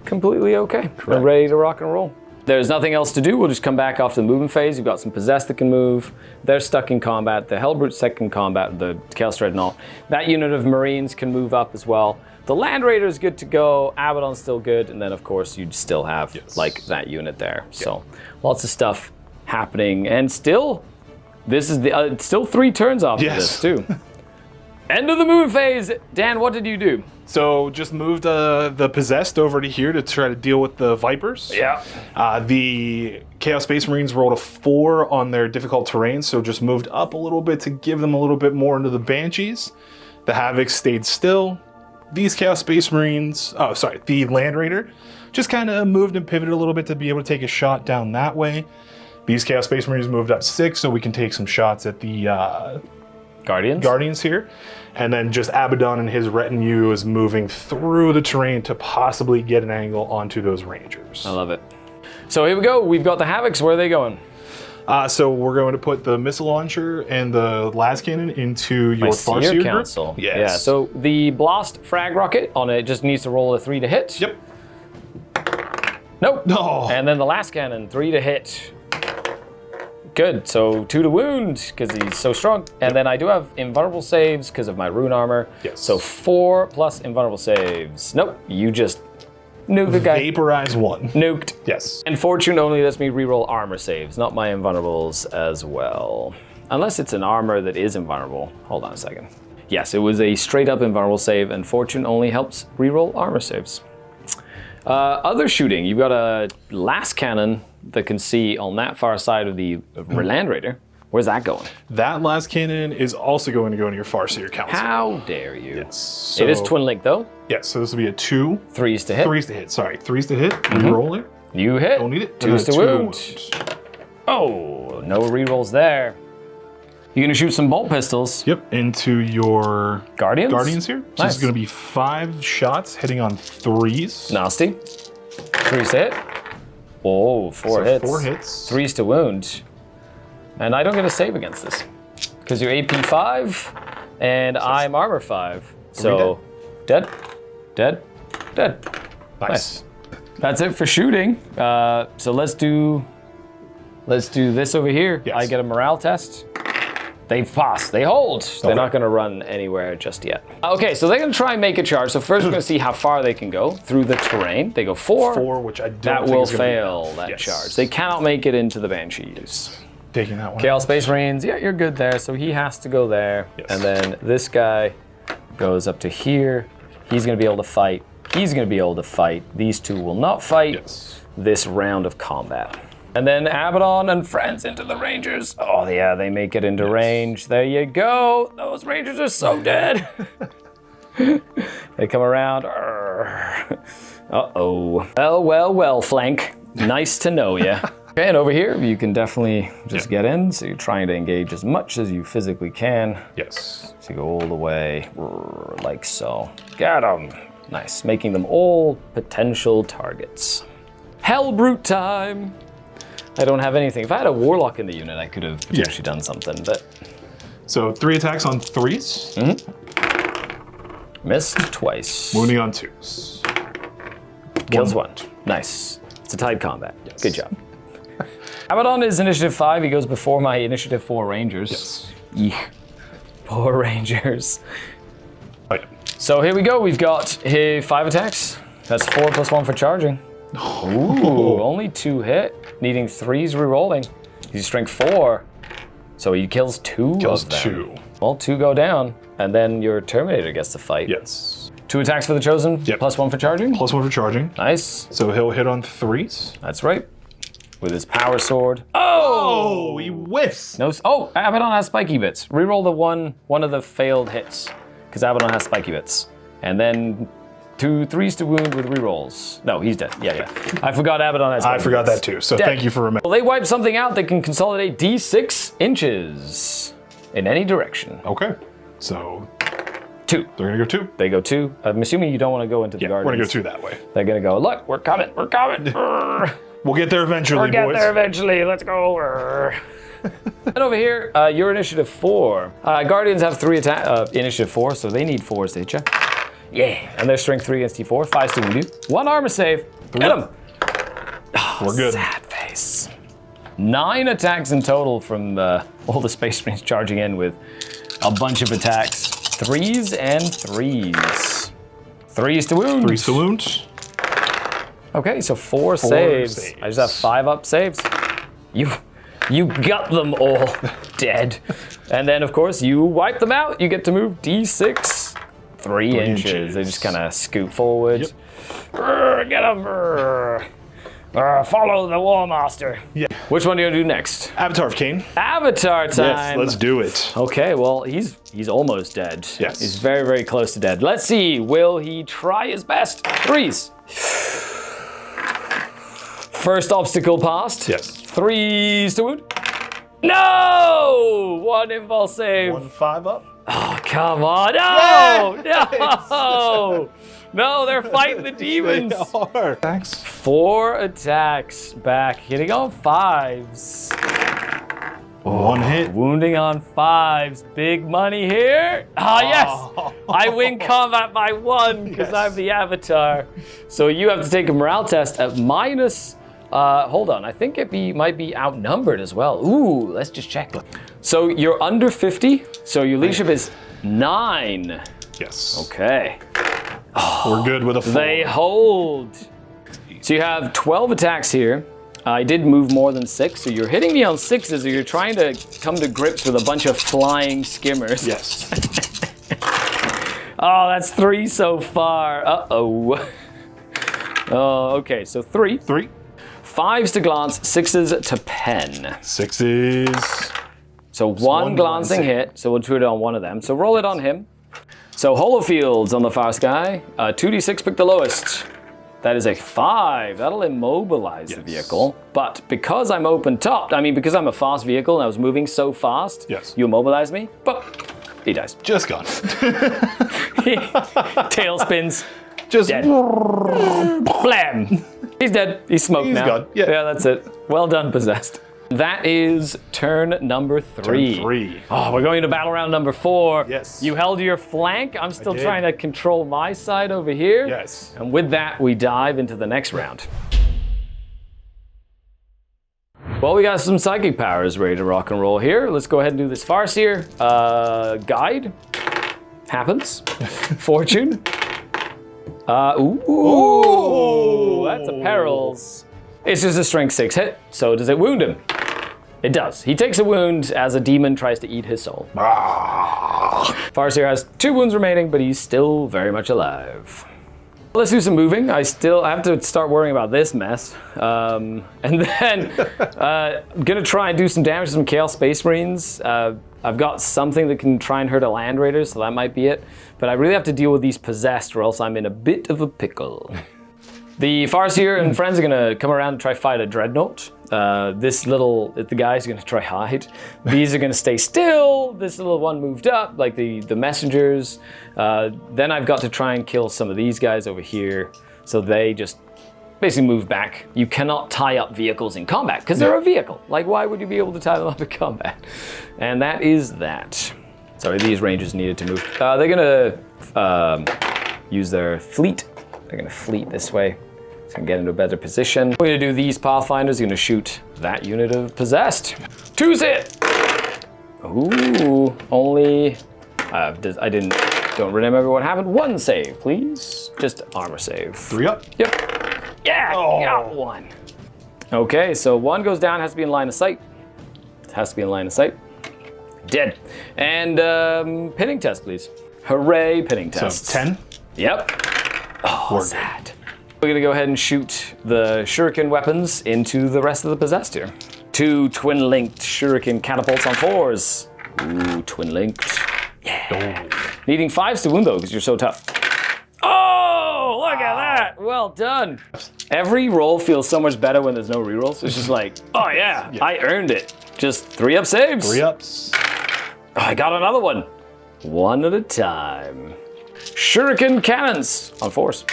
Speaker 1: completely okay. We're ready to rock and roll. There's nothing else to do. We'll just come back after the movement phase. You've got some Possessed that can move. They're stuck in combat. The Hellbrutes stuck in combat, the Chaos Dreadnought. That unit of Marines can move up as well. The Land Raider is good to go. Abaddon's still good. And then, of course, you still have like that unit there. So lots of stuff happening. And still, this is the still 3 turns after this too. End of the movement phase. Dan, what did you do?
Speaker 2: So just moved the Possessed over to here to try to deal with the Vipers.
Speaker 1: Yeah.
Speaker 2: The Chaos Space Marines rolled a 4 on their difficult terrain, so just moved up a little bit to give them a little bit more into the Banshees. The Havocs stayed still. These Chaos Space Marines, the Land Raider, just kind of moved and pivoted a little bit to be able to take a shot down that way. These Chaos Space Marines moved up 6, so we can take some shots at the Guardians here. And then just Abaddon and his retinue is moving through the terrain to possibly get an angle onto those Rangers.
Speaker 1: I love it. So here we go. We've got the Havocs. Where are they going?
Speaker 2: So we're going to put the missile launcher and the las cannon into your Farseer
Speaker 1: Council.
Speaker 2: Group. Yes.
Speaker 1: Yeah, so the Blast frag rocket on it just needs to roll a 3 to hit.
Speaker 2: Yep.
Speaker 1: Nope.
Speaker 2: No.
Speaker 1: And then the last cannon, 3 to hit. Good, so 2 to wound, because he's so strong. And then I do have invulnerable saves because of my rune armor.
Speaker 2: Yes.
Speaker 1: So 4 plus invulnerable saves. Nope, you just nuked the guy.
Speaker 2: Vaporize 1.
Speaker 1: Nuked.
Speaker 2: Yes.
Speaker 1: And Fortune only lets me reroll armor saves, not my invulnerables as well. Unless it's an armor that is invulnerable. Hold on a second. Yes, it was a straight up invulnerable save, and Fortune only helps reroll armor saves. Other shooting, you've got a las cannon that can see on that far side of the Land Raider. Where's that going?
Speaker 2: That las cannon is also going to go into your Farseer Council.
Speaker 1: How dare you?
Speaker 2: Yes. So,
Speaker 1: It is twin link though.
Speaker 2: Yes, so this will be a 2.
Speaker 1: 3s to hit.
Speaker 2: 3s to hit. Sorry, 3s to hit. Reroll it.
Speaker 1: You hit.
Speaker 2: Don't need it.
Speaker 1: 2s to
Speaker 2: 2
Speaker 1: wound. Oh, no rerolls there. You're gonna shoot some bolt pistols.
Speaker 2: Yep, into your
Speaker 1: Guardians
Speaker 2: here. So this
Speaker 1: Nice.
Speaker 2: is going to be 5 shots hitting on 3s.
Speaker 1: Nasty. 3s to hit. Oh, 4
Speaker 2: So
Speaker 1: hits.
Speaker 2: 4 hits.
Speaker 1: 3s to wound. And I don't get a save against this. Because you're AP 5 and I'm armor 5. So dead, dead, dead.
Speaker 2: Nice.
Speaker 1: That's it for shooting. So let's do this over here.
Speaker 2: Yes.
Speaker 1: I get a morale test. They've passed. They hold. They're not going to run anywhere just yet. Okay, so they're going to try and make a charge. So first we're going to see how far they can go through the terrain. They go 4.
Speaker 2: 4, which I don't
Speaker 1: That
Speaker 2: think
Speaker 1: will
Speaker 2: is gonna be
Speaker 1: fail
Speaker 2: enough.
Speaker 1: that
Speaker 2: Yes.
Speaker 1: charge. They cannot make it into the Banshees.
Speaker 2: Taking that one.
Speaker 1: Chaos Space Marines, yeah, you're good there. So he has to go there.
Speaker 2: Yes.
Speaker 1: And then this guy goes up to here. He's going to be able to fight. He's going to be able to fight. These two will not fight
Speaker 2: Yes.
Speaker 1: this round of combat. And then Abaddon and friends into the Rangers. Oh yeah, they make it into range. There you go. Those Rangers are so dead. They come around. Uh-oh. Well, flank. Nice to know ya. Okay, and over here, you can definitely just get in. So you're trying to engage as much as you physically can.
Speaker 2: Yes.
Speaker 1: So you go all the way, like so. Got them. Nice, making them all potential targets. Hell brute time. I don't have anything. If I had a warlock in the unit, I could have potentially done something, but.
Speaker 2: So 3 attacks on 3s.
Speaker 1: Missed twice.
Speaker 2: Wounding on 2s.
Speaker 1: Kills one. Nice. It's a tied combat. Yes. Good job. Abaddon is initiative 5. He goes before my initiative 4 Rangers.
Speaker 2: Yes.
Speaker 1: Yeah. 4 Rangers.
Speaker 2: Oh, yeah.
Speaker 1: So here we go. We've got 5 attacks. That's 4 + 1 for charging. Ooh, only 2 hit. Needing 3s rerolling. He's strength 4. So he kills 2
Speaker 2: Kills
Speaker 1: of them.
Speaker 2: 2.
Speaker 1: Well, 2 go down, and then your Terminator gets to fight.
Speaker 2: Yes.
Speaker 1: 2 attacks for the Chosen,
Speaker 2: Yep.
Speaker 1: +1 for charging.
Speaker 2: +1 for charging.
Speaker 1: Nice.
Speaker 2: So he'll hit on 3s.
Speaker 1: That's right. With his power sword.
Speaker 2: Oh, he whiffs.
Speaker 1: No. Oh, Abaddon has spiky bits. Reroll the one of the failed hits, because Abaddon has spiky bits, and then 2 3s to wound with rerolls. No, he's dead. Yeah. I forgot Abaddon has spiky
Speaker 2: I forgot
Speaker 1: bits.
Speaker 2: that too. So
Speaker 1: Dead.
Speaker 2: thank you for remembering.
Speaker 1: Well, they wipe something out that can consolidate D6 inches in any direction.
Speaker 2: Okay. So
Speaker 1: 2.
Speaker 2: they're gonna go 2.
Speaker 1: They go 2. I'm assuming you don't want to go into the
Speaker 2: Yeah, we're
Speaker 1: gardens.
Speaker 2: gonna go 2 that way.
Speaker 1: They're gonna go. Look, we're coming. We're coming.
Speaker 2: We'll get there eventually,
Speaker 1: We'll get
Speaker 2: boys.
Speaker 1: there eventually. Let's go. And over here, your initiative 4. Guardians have 3 attack. Initiative 4, so they need 4s, don't you? Yeah. And their strength 3 against D4. 5 to wound you. 1 armor save. Get him.
Speaker 2: We're good.
Speaker 1: Sad face. 9 attacks in total from all the Space Marines charging in with a bunch of attacks. 3s and 3s. 3s to wound.
Speaker 2: 3s to wound.
Speaker 1: Okay, so 4 saves.
Speaker 2: saves.
Speaker 1: I just have 5 up saves. You got them all dead. And then, of course, you wipe them out. You get to move D6 3 inches. They just kind of scoot forward.
Speaker 2: Yep.
Speaker 1: Get them. Follow the War Master.
Speaker 2: Yeah.
Speaker 1: Which one do you do next?
Speaker 2: Avatar of Cain.
Speaker 1: Avatar time.
Speaker 2: Yes, let's do it.
Speaker 1: Okay, well, he's almost dead.
Speaker 2: Yes.
Speaker 1: He's very, very close to dead. Let's see. Will he try his best? 3s. First obstacle passed.
Speaker 2: Yes.
Speaker 1: 3s to wound. No! 1 impulse save.
Speaker 2: 1 5 up.
Speaker 1: Oh, come on. No! No! No, they're fighting the demons.
Speaker 2: They are. Thanks.
Speaker 1: 4 attacks back, hitting on 5s.
Speaker 2: 1 hit.
Speaker 1: Wounding on 5s. Big money here. Ah, yes. I win combat by 1 because
Speaker 2: Yes.
Speaker 1: I'm the Avatar. So you have to take a morale test at minus. Hold on. I think might be outnumbered as well. Ooh, let's just check. So you're under 50. So your leadership is 9.
Speaker 2: Yes.
Speaker 1: Okay.
Speaker 2: We're good with a 4.
Speaker 1: They hold. So you have 12 attacks here. I did move more than 6, so you're hitting me on 6s, or you're trying to come to grips with a bunch of flying skimmers.
Speaker 2: Yes.
Speaker 1: Oh, that's 3 so far. Uh-oh. Oh, okay, so 3.
Speaker 2: 3.
Speaker 1: 5s to glance, 6s to pen.
Speaker 2: 6s.
Speaker 1: So one
Speaker 2: one
Speaker 1: glancing
Speaker 2: glancing.
Speaker 1: hit, so we'll do it on one of them. So roll it on him. So holofields on the fast guy. 2d6, pick the lowest. That is a 5. That'll immobilize the vehicle. But because I'm open topped, because I'm a fast vehicle and I was moving so fast,
Speaker 2: Yes.
Speaker 1: you immobilize me, but he dies.
Speaker 2: Just gone.
Speaker 1: Tail spins.
Speaker 2: Just
Speaker 1: Dead. Blam! He's dead. He's smoked
Speaker 2: He's
Speaker 1: now.
Speaker 2: gone. Yeah.
Speaker 1: That's it. Well done, Possessed. That is turn number 3.
Speaker 2: Turn 3.
Speaker 1: Oh, we're going to battle round number 4.
Speaker 2: Yes.
Speaker 1: You held your flank. I'm still
Speaker 2: did.
Speaker 1: trying to control my side over here.
Speaker 2: Yes.
Speaker 1: And with that, we dive into the next round. Well, we got some psychic powers ready to rock and roll here. Let's go ahead and do this Farseer. Guide. Happens. Fortune. Ooh, that's a perils. It's just a strength 6 hit, so does it wound him? It does. He takes a wound as a demon tries to eat his soul. Farseer has 2 wounds remaining, but he's still very much alive. Let's do some moving. I have to start worrying about this mess. And then I'm gonna try and do some damage to some Chaos Space Marines. I've got something that can try and hurt a Land Raider, so that might be it. But I really have to deal with these possessed, or else I'm in a bit of a pickle. The Farseer and friends are gonna come around and try to fight a Dreadnought. the guy's gonna try hide. These are gonna stay still. This little one moved up, like the messengers. Then I've got to try and kill some of these guys over here. So they just basically move back. You cannot tie up vehicles in combat because they're a vehicle. Like, why would you be able to tie them up in combat? And that is that. Sorry, these rangers needed to move. They're gonna use their fleet. They're gonna fleet this way. It's gonna get into a better position. We're gonna do these pathfinders. You're gonna shoot that unit of possessed. 2's hit. Ooh, only. Don't remember what happened. 1 save, please. Just armor save.
Speaker 2: 3 up.
Speaker 1: Yep. Yeah, got 1. Okay, so 1 goes down, has to be in line of sight. Has to be in line of sight. Dead. And pinning test, please. Hooray, pinning test.
Speaker 2: So 10?
Speaker 1: Yep. Oh, sad. We're gonna go ahead and shoot the shuriken weapons into the rest of the possessed here. 2 twin-linked shuriken catapults on 4s. Ooh, twin-linked. Yeah. Needing 5s to wound though, because you're so tough. Oh, look at that. Well done. Every roll feels so much better when there's no rerolls. It's just like, oh yeah, I earned it. Just 3-up saves.
Speaker 2: 3 ups.
Speaker 1: Oh, I got another one. 1 at a time. Shuriken cannons on 4s.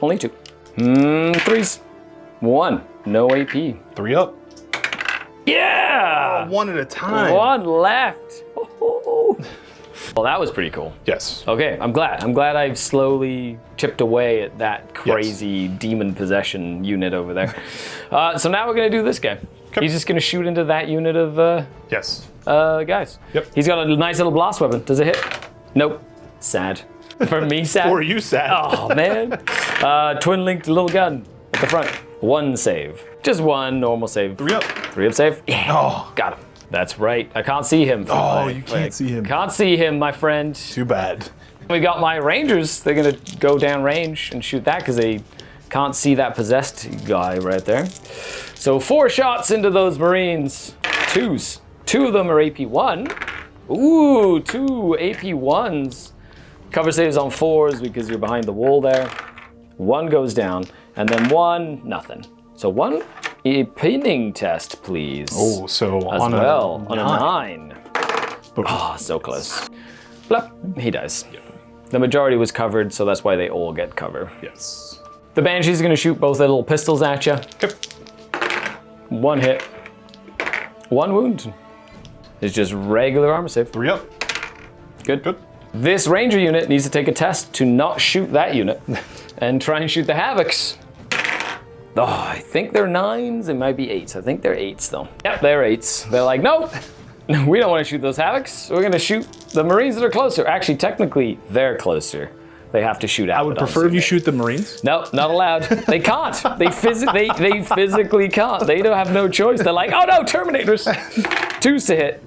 Speaker 1: Only 2. 3s. 1. No AP.
Speaker 2: 3 up.
Speaker 1: Yeah!
Speaker 2: 1 at a time.
Speaker 1: 1 left. Well, that was pretty cool.
Speaker 2: Yes.
Speaker 1: Okay, I'm glad. I'm glad I've slowly chipped away at that crazy demon possession unit over there. So now we're gonna do this guy.
Speaker 2: Okay.
Speaker 1: He's just gonna shoot into that unit of
Speaker 2: Yes.
Speaker 1: guys.
Speaker 2: Yep.
Speaker 1: He's got a nice little blast weapon. Does it hit? Nope. Sad. For me, sad.
Speaker 2: For you, sad.
Speaker 1: Oh man. Twin-linked little gun at the front. 1 save. Just 1 normal save.
Speaker 2: 3 up.
Speaker 1: 3-up save. Yeah.
Speaker 2: Oh.
Speaker 1: Got him. That's right. I can't see him.
Speaker 2: Oh, you can't see him.
Speaker 1: Can't see him, my friend.
Speaker 2: Too bad.
Speaker 1: We got my rangers. They're gonna go down range and shoot that because they can't see that possessed guy right there. So 4 shots into those marines. 2s. 2 of them are AP1. Ooh, 2 AP1s. Cover saves on 4s because you're behind the wall there. 1 goes down, and then 1, nothing. So 1 a pinning test, please.
Speaker 2: Oh, so
Speaker 1: as
Speaker 2: on
Speaker 1: well,
Speaker 2: a
Speaker 1: on a 9. Oh, so close. Blep, he dies. The majority was covered, so that's why they all get cover.
Speaker 2: Yes.
Speaker 1: The Banshee's gonna shoot both their little pistols at you.
Speaker 2: Yep.
Speaker 1: 1 hit. 1 wound. It's just regular armor save.
Speaker 2: 3 up.
Speaker 1: Good.
Speaker 2: Good.
Speaker 1: This ranger unit needs to take a test to not shoot that unit and try and shoot the Havocs. Oh, I think they're 9s. It might be 8s. I think they're 8s though. Yep, they're 8s. They're like, nope, we don't want to shoot those Havocs. We're going to shoot the Marines that are closer. Actually, technically, they're closer. They have to shoot Abaddons.
Speaker 2: I would prefer if you shoot the Marines.
Speaker 1: No, not allowed. They can't. They physically can't. They don't have no choice. They're like, oh no, Terminators. 2s to hit,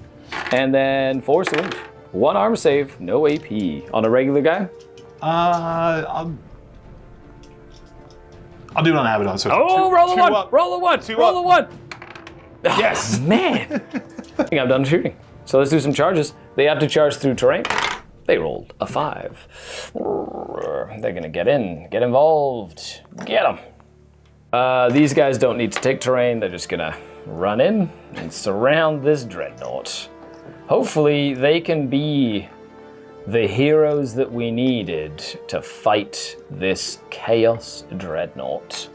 Speaker 1: and then 4s to wound. 1 armor save, no AP. On a regular guy?
Speaker 2: I'll do it on Abaddon. So
Speaker 1: roll a 1,
Speaker 2: up.
Speaker 1: roll a 1,
Speaker 2: 2
Speaker 1: roll a 1.
Speaker 2: Yes.
Speaker 1: Man. I think I'm done shooting. So let's do some charges. They have to charge through terrain. They rolled a 5. They're gonna get in, get involved, get them. These guys don't need to take terrain. They're just gonna run in and surround this dreadnought. Hopefully they can be the heroes that we needed to fight this chaos dreadnought.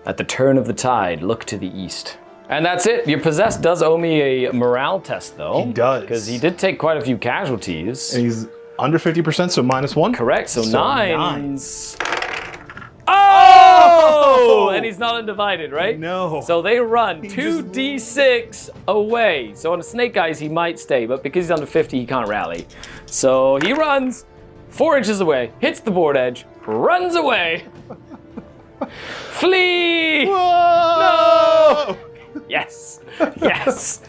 Speaker 1: At the turn of the tide, look to the east. And that's it. Your possessed does owe me a morale test, though.
Speaker 2: He does.
Speaker 1: Because he did take quite a few casualties.
Speaker 2: And he's under 50%, so -1.
Speaker 1: Correct, so 9s. Oh!
Speaker 2: Oh!
Speaker 1: And he's not undivided, right?
Speaker 2: No.
Speaker 1: So they run
Speaker 2: He
Speaker 1: 2d6 away. So on a snake eyes, he might stay, but because he's under 50, he can't rally. So he runs 4 inches away, hits the board edge, runs away. Flee!
Speaker 2: Whoa!
Speaker 1: No! Yes. Yes.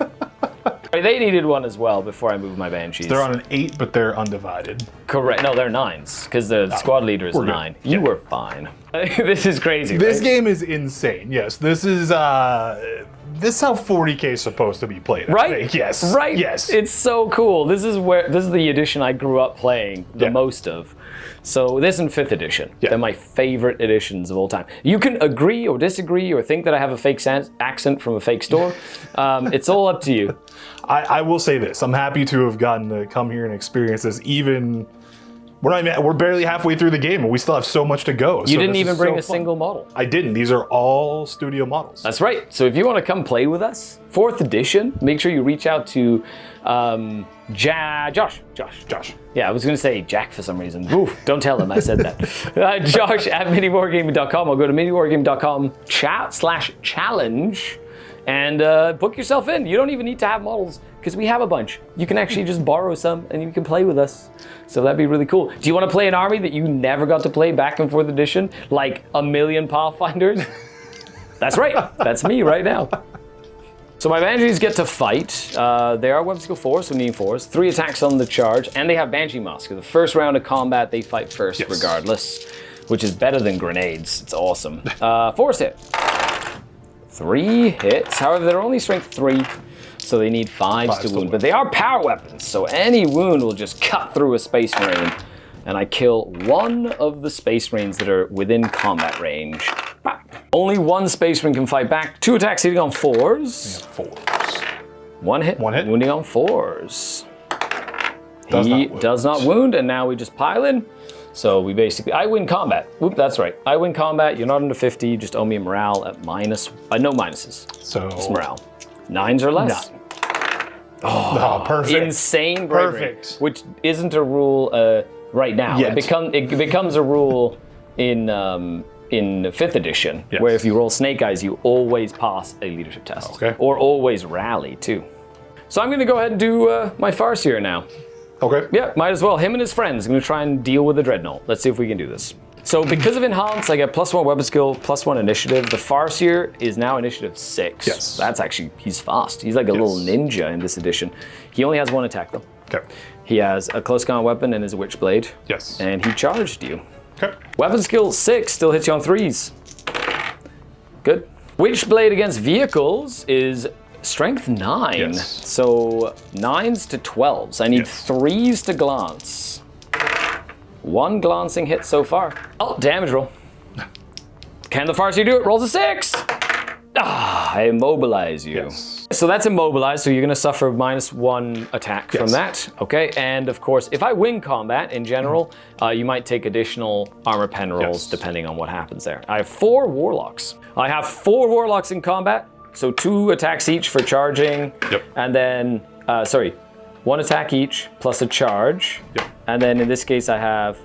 Speaker 1: They needed 1 as well before I moved my Banshees.
Speaker 2: They're on an 8, but they're undivided.
Speaker 1: Correct. No, they're 9s because the squad leader is
Speaker 2: we're good.
Speaker 1: 9. You were fine. This is crazy.
Speaker 2: This
Speaker 1: right?
Speaker 2: game is insane. Yes, this is how 40K is supposed to be played. I
Speaker 1: Right?
Speaker 2: think. Yes.
Speaker 1: Right?
Speaker 2: Yes.
Speaker 1: It's so cool. This is the edition I grew up playing the most of. So this and 5th edition, they're my favorite editions of all time. You can agree or disagree or think that I have a fake accent from a fake store. It's all up to you.
Speaker 2: I will say this. I'm happy to have gotten to come here and experience this. Even we're barely halfway through the game and we still have so much to go.
Speaker 1: You didn't even bring a single model.
Speaker 2: I didn't. These are all studio models.
Speaker 1: That's right. So if you want to come play with us, 4th edition, make sure you reach out to Josh. Yeah, I was going to say Jack for some reason. Oof, don't tell him I said that. Josh at MiniWarGaming.com. I'll go to MiniWarGaming.com/challenge and book yourself in. You don't even need to have models because we have a bunch. You can actually just borrow some and you can play with us. So that'd be really cool. Do you want to play an army that you never got to play back in 4th edition? Like a million Pathfinders? That's right. That's me right now. So my Banshees get to fight. They are weapon skill 4, so needing 4s. 3 attacks on the charge, and they have Banshee Mask. The first round of combat, they fight first regardless, which is better than grenades. It's awesome. Force hit. 3 hits. However, they're only strength 3, so they need 5s to wound. But they are power weapons, so any wound will just cut through a Space Marine. And I kill 1 of the Space Marines that are within combat range. Only 1 Space Marine can fight back. 2 attacks hitting on 4s. 1 hit. Wounding on 4s. He does not wound, and now we just pile in. So we basically, I win combat. Oop, that's right. I win combat. You're not under 50. You just owe me a morale at minus. No minuses. So it's morale. 9s or less.
Speaker 2: Oh, perfect.
Speaker 1: Insane bravery, which isn't a rule right now. It becomes a rule in 5th edition, where if you roll Snake Eyes, you always pass a leadership test.
Speaker 2: Okay.
Speaker 1: Or always rally, too. So I'm going to go ahead and do my Farseer now.
Speaker 2: Okay.
Speaker 1: Yeah, might as well. Him and his friends. I'm going to try and deal with the Dreadnought. Let's see if we can do this. So because of Enhance, I get +1 weapon skill, +1 initiative. The Farseer is now initiative 6.
Speaker 2: Yes.
Speaker 1: That's actually, he's fast. He's like a little ninja in this edition. He only has 1 attack, though.
Speaker 2: Okay.
Speaker 1: He has a close combat weapon and his Witchblade.
Speaker 2: Yes.
Speaker 1: And he charged you.
Speaker 2: Okay.
Speaker 1: Weapon skill 6 still hits you on 3s. Good. Witchblade against vehicles is strength 9.
Speaker 2: Yes.
Speaker 1: So 9s to 12s. I need 3s to glance. 1 glancing hit so far. Oh, damage roll. Can the Farseer do it? Rolls a 6. I immobilize you.
Speaker 2: Yes.
Speaker 1: So that's immobilized, so you're going to suffer -1 attack from that. Okay, and of course, if I win combat in general, you might take additional armor pen rolls depending on what happens there. I have 4 Warlocks. I have 4 Warlocks in combat, so 2 attacks each for charging, and then, 1 attack each plus a charge, and then in this case I have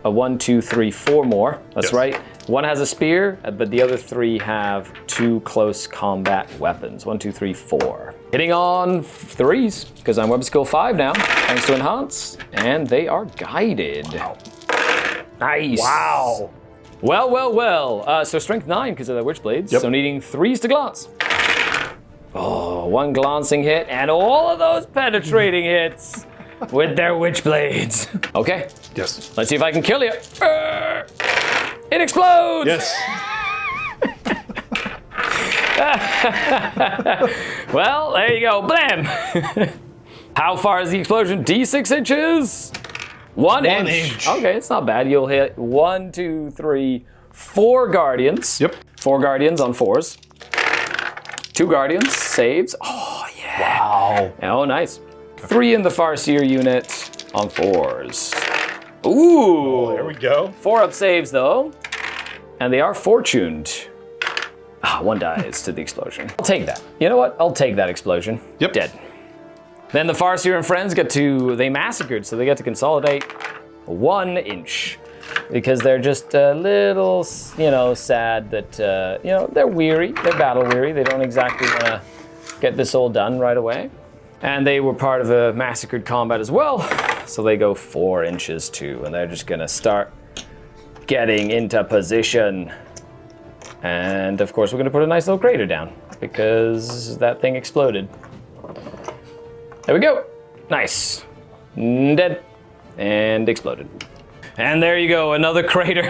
Speaker 1: a 1, 2, 3, 4 more. That's right. 1 has a spear, but the other 3 have 2 close combat weapons. 1, 2, 3, 4. Hitting on 3s, because I'm weapon skill 5 now, thanks to Enhance, and they are guided. Wow. Nice.
Speaker 2: Wow.
Speaker 1: Well. So strength 9 because of the Witchblades, so needing 3s to glance. Oh, 1 glancing hit, and all of those penetrating hits with their Witchblades. Okay.
Speaker 2: Yes.
Speaker 1: Let's see if I can kill you. It explodes!
Speaker 2: Yes.
Speaker 1: Well, there you go. Blam! How far is the explosion? D6 inches? 1 inch. Okay, it's not bad. You'll hit 1, 2, 3, 4 Guardians. 4 Guardians on 4s. 2 Guardians. Saves. Oh, yeah.
Speaker 2: Wow.
Speaker 1: Oh, nice. 3 in the Farseer unit on 4s. Ooh.
Speaker 2: Oh, there we go.
Speaker 1: 4 up saves, though. And they are fortuned. 1 dies to the explosion. I'll take that. You know what? I'll take that explosion. Dead. Then the Farseer and friends they massacred, so they get to consolidate 1 inch. Because they're just a little, sad that, they're weary. They're battle weary. They don't exactly want to get this all done right away. And they were part of the massacred combat as well. So they go 4 inches too, and they're just gonna start getting into position. And of course, we're gonna put a nice little crater down because that thing exploded. There we go. Nice. Dead. And exploded. And there you go, another crater.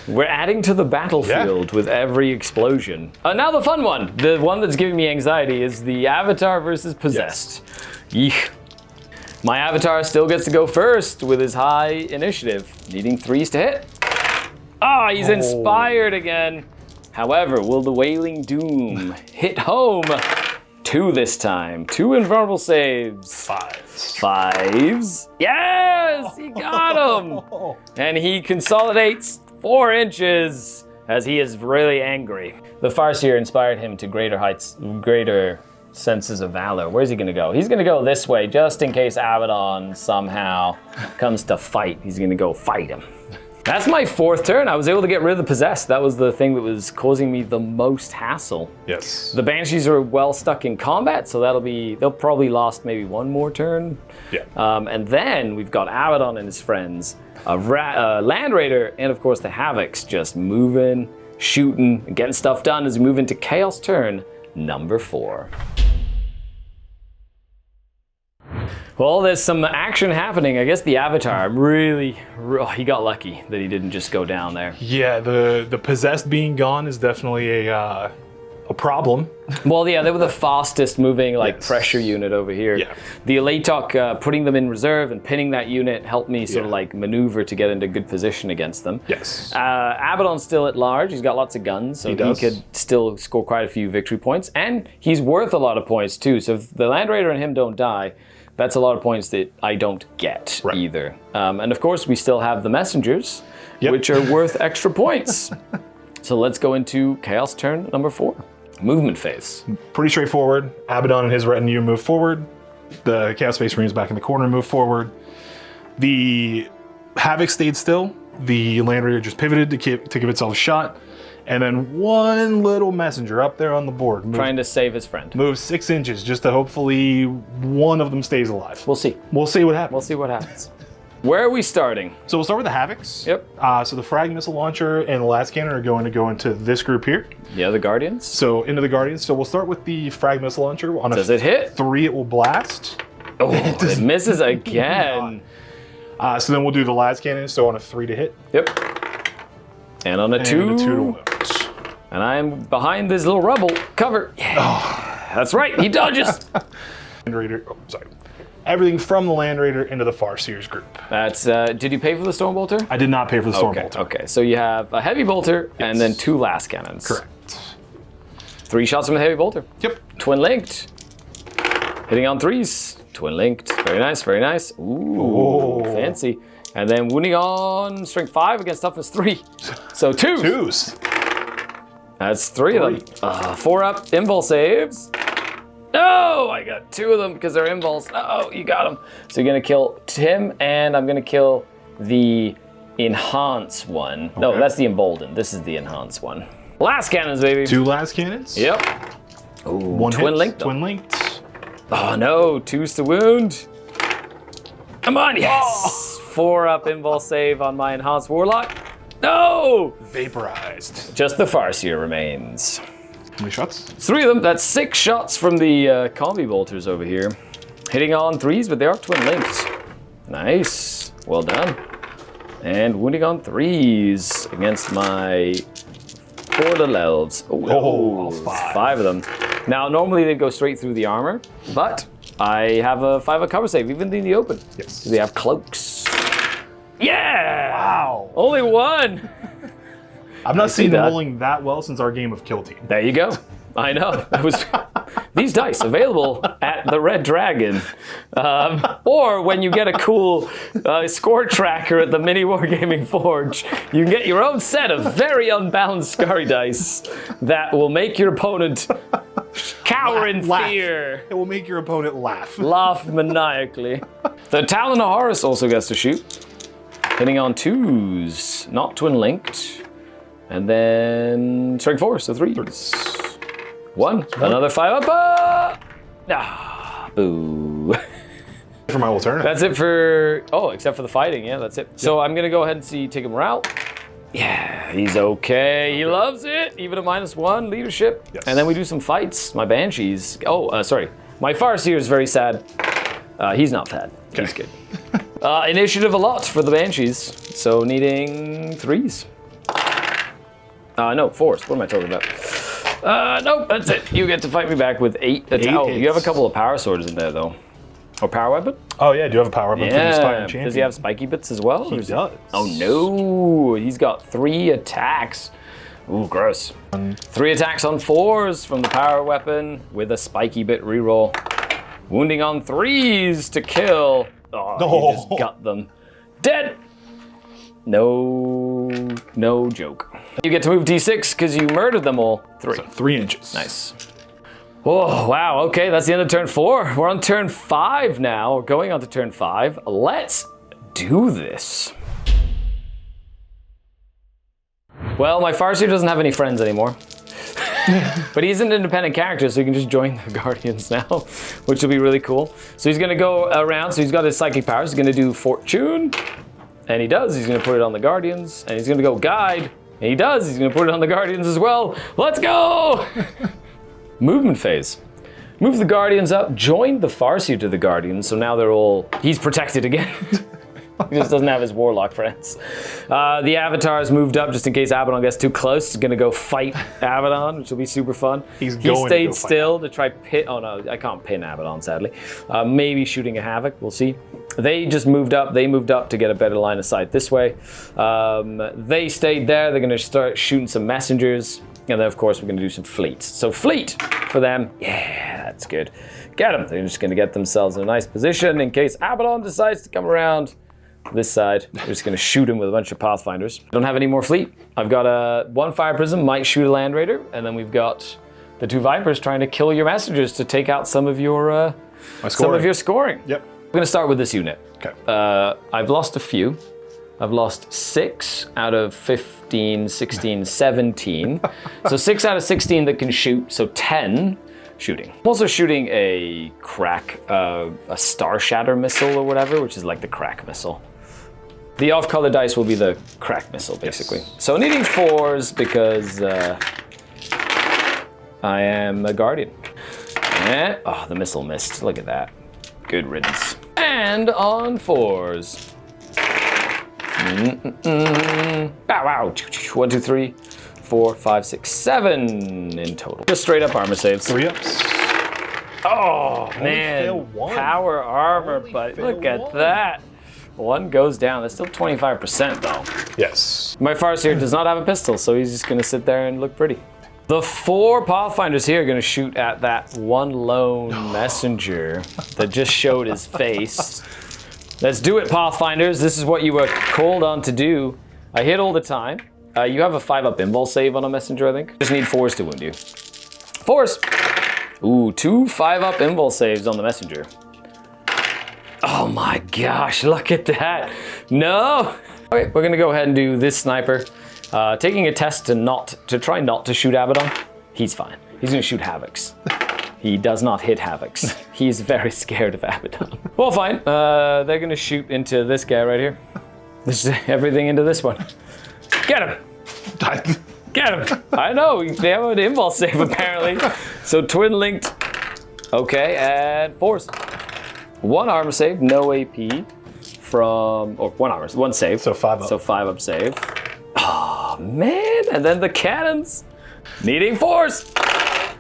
Speaker 1: We're adding to the battlefield with every explosion. Now the fun one. The one that's giving me anxiety is the Avatar versus Possessed. Yeesh. My avatar still gets to go first with his high initiative, needing 3s to hit. Ah, he's inspired again. However, will the Wailing Doom hit home? 2 this time. 2 invulnerable saves. 5s. Yes, he got him. And he consolidates 4 inches as he is really angry. The Farseer inspired him to greater heights, greater senses of valor. Where's he gonna go? He's gonna go this way just in case Abaddon somehow comes to fight. He's gonna go fight him. That's my 4th turn. I was able to get rid of the Possessed. That was the thing that was causing me the most hassle.
Speaker 2: Yes.
Speaker 1: The Banshees are well stuck in combat, so they'll probably last maybe 1 more turn.
Speaker 2: Yeah.
Speaker 1: And then we've got Abaddon and his friends, a Land Raider, and of course the Havocs just moving, shooting, and getting stuff done as we move into Chaos turn number 4. Well, there's some action happening. I guess the Avatar he got lucky that he didn't just go down there.
Speaker 2: Yeah, the Possessed being gone is definitely a problem.
Speaker 1: Well, yeah, they were the fastest moving
Speaker 2: Yes.
Speaker 1: pressure unit over here.
Speaker 2: Yeah.
Speaker 1: The Alaitoc, putting them in reserve and pinning that unit helped me sort of maneuver to get into good position against them.
Speaker 2: Yes.
Speaker 1: Abaddon's still at large. He's got lots of guns, so he
Speaker 2: does.
Speaker 1: could still score quite a few victory points. And he's worth a lot of points too. So if the Land Raider and him don't die, that's a lot of points that I don't get either. And of course, we still have the Messengers, which are worth extra points. So let's go into Chaos turn number 4. Movement phase.
Speaker 2: Pretty straightforward. Abaddon and his retinue move forward. The Chaos Space Marines back in the corner move forward. The Havoc stayed still. The Land Raider just pivoted to give itself a shot. And then one little messenger up there on the board.
Speaker 1: Trying to save his friend.
Speaker 2: Moves 6 inches just to hopefully one of them stays alive.
Speaker 1: We'll see.
Speaker 2: We'll see what happens.
Speaker 1: We'll see what happens. Where are we starting?
Speaker 2: So we'll start with the Havocs.
Speaker 1: Yep.
Speaker 2: So the Frag Missile Launcher and the Last Cannon are going to go into this group here.
Speaker 1: Yeah, the Guardians.
Speaker 2: So into the Guardians. So we'll start with the Frag Missile Launcher. On
Speaker 1: Does it hit?
Speaker 2: 3, it will blast.
Speaker 1: Oh, it misses again.
Speaker 2: So then we'll do the Last Cannon. So on a 3 to hit.
Speaker 1: Yep. And on a 2.
Speaker 2: And a 2 to wound.
Speaker 1: And I'm behind this little rubble. Cover. Yeah. That's right. He dodges.
Speaker 2: Land Raider. Oh, sorry. Everything from the Land Raider into the Farseer's group.
Speaker 1: That's. Did you pay for the Storm Bolter?
Speaker 2: I did not pay for the Storm
Speaker 1: Okay.
Speaker 2: Bolter.
Speaker 1: Okay. So you have a Heavy Bolter and then 2 Last Cannons.
Speaker 2: Correct.
Speaker 1: 3 shots from the Heavy Bolter.
Speaker 2: Yep.
Speaker 1: Twin linked. Hitting on 3s. Twin linked. Very nice. Very nice. Ooh. Fancy. And then wounding on strength 5 against toughness 3. So 2.
Speaker 2: 2s.
Speaker 1: That's 3 of them. 4 up. Invul saves. No, I got 2 of them because they're invuls. Oh, you got them. So you're gonna kill Tim, and I'm gonna kill the enhance one. No,
Speaker 2: Okay.
Speaker 1: that's the emboldened. This is the enhance one. Last cannons, baby.
Speaker 2: 2 Last Cannons.
Speaker 1: Yep. Ooh,
Speaker 2: One
Speaker 1: twin
Speaker 2: hit.
Speaker 1: linked.
Speaker 2: Twin linked.
Speaker 1: Oh no, 2s to wound. Come on, yes. 4 up invul save on my enhanced warlock. No!
Speaker 2: Vaporized.
Speaker 1: Just the Farseer remains.
Speaker 2: How many shots?
Speaker 1: 3 of them. That's 6 shots from the combi bolters over here. Hitting on 3s, but they are twin linked. Nice. Well done. And wounding on 3s against my 4 little elves. Oh, 5 of them. Now, normally they'd go straight through the armor, but I have a 5 of cover save, even in the open.
Speaker 2: Yes.
Speaker 1: They have cloaks. Yeah!
Speaker 2: Wow.
Speaker 1: Only 1.
Speaker 2: I've not
Speaker 1: see
Speaker 2: seen them
Speaker 1: that.
Speaker 2: rolling that well since our game of Kill Team.
Speaker 1: There you go. I know. It was these dice available at the Red Dragon, or when you get a cool score tracker at the MiniWarGaming Forge, you can get your own set of very unbalanced Scary dice that will make your opponent cower in
Speaker 2: Laugh.
Speaker 1: fear,
Speaker 2: It will make your opponent laugh.
Speaker 1: laugh maniacally. The Talon of Horus also gets to shoot, hitting on 2s, not twin linked. And then strength 4, so 3s. 1, another 5 up. Boo.
Speaker 2: For my alternative.
Speaker 1: That's it for, except for the fighting, yeah, that's it. So I'm gonna go ahead and take him out. Yeah, he's okay, he loves it. Even a -1 leadership.
Speaker 2: Yes.
Speaker 1: And then we do some fights. My Banshees, my Farseer is very sad. He's not sad, he's good. Initiative a lot for the Banshees, so needing 3s. No, 4s. What am I talking about? Nope, that's it. You get to fight me back with 8 attacks. Oh, you have a couple of power swords in there, though. Or power weapon?
Speaker 2: Oh yeah, do you have a power weapon for the Aspiring Champion?
Speaker 1: Does he have spiky bits as well?
Speaker 2: He does.
Speaker 1: Oh no, he's got 3 attacks. Ooh, gross. 3 attacks on 4s from the power weapon with a spiky bit reroll. Wounding on 3s to kill. Oh, he just got them. Dead! No joke. You get to move D6 because you murdered them all. 3.
Speaker 2: So 3 inches.
Speaker 1: Nice. Oh, wow, okay, that's the end of turn 4. We're on turn 5 now. We're going on to turn 5. Let's do this. Well, my Farseer doesn't have any friends anymore. But he's an independent character, so he can just join the Guardians now, which will be really cool. So he's gonna go around, so he's got his psychic powers. He's gonna do Fortune, and he does. He's gonna put it on the Guardians, and he's gonna go Guide, and he does. He's gonna put it on the Guardians as well. Let's go! Movement phase. Move the Guardians up, join the Farseer to the Guardians, so now he's protected again. He just doesn't have his warlock friends. The Avatar's moved up just in case Abaddon gets too close. He's gonna go fight Abaddon, which will be super fun. He stayed still to try oh no, I can't pin Abaddon, sadly. Maybe shooting a Havoc, we'll see. They just moved up, to get a better line of sight this way. They stayed there, they're gonna start shooting some messengers. And then of course we're gonna do some fleets. So fleet for them, yeah, that's good. Get them, they're just gonna get themselves in a nice position in case Abaddon decides to come around this side. We're just gonna shoot him with a bunch of Pathfinders. Don't have any more fleet. I've got one Fire Prism, might shoot a Land Raider, and then we've got the 2 Vipers trying to kill your messengers to take out some of your scoring.
Speaker 2: Yep.
Speaker 1: I'm gonna start with this unit.
Speaker 2: Okay.
Speaker 1: I've lost a few. I've lost 6 out of 15, 16, 17. So 6 out of 16 that can shoot, so 10 shooting. I'm also shooting a crack, a Star Shatter missile or whatever, which is like the crack missile. The off-color dice will be the crack missile, basically. Yes. So needing 4s because I am a Guardian. And, oh, the missile missed. Look at that. Good riddance. And on 4s. Bow, wow. 1, 2, 3, 4, 5, 6, 7 in total. Just straight up armor saves.
Speaker 2: 3 ups.
Speaker 1: Oh, man. Power armor, but look at that. 1 goes down. That's still 25% though.
Speaker 2: Yes.
Speaker 1: My Farseer does not have a pistol, so he's just gonna sit there and look pretty. The 4 Pathfinders here are gonna shoot at that one lone messenger that just showed his face. Let's do it, Pathfinders. This is what you were called on to do. I hit all the time. You have a 5-up invul save on a messenger, I think. Just need 4s to wound you. 4s. Ooh, 2 5-up invul saves on the messenger. Oh my gosh, look at that. No. Okay, we're gonna go ahead and do this sniper. Taking a test to try not to shoot Abaddon. He's fine. He's gonna shoot Havocs. He does not hit Havocs. He's very scared of Abaddon. Well, fine. They're gonna shoot into this guy right here. This is everything into this one. Get him! Get him! I know, they have an invul save apparently. So twin linked. Okay, and 4s. 1 armor save, no AP from, or 1 save.
Speaker 2: So 5 up.
Speaker 1: So 5-up save. Oh man, and then the cannons. Needing 4s.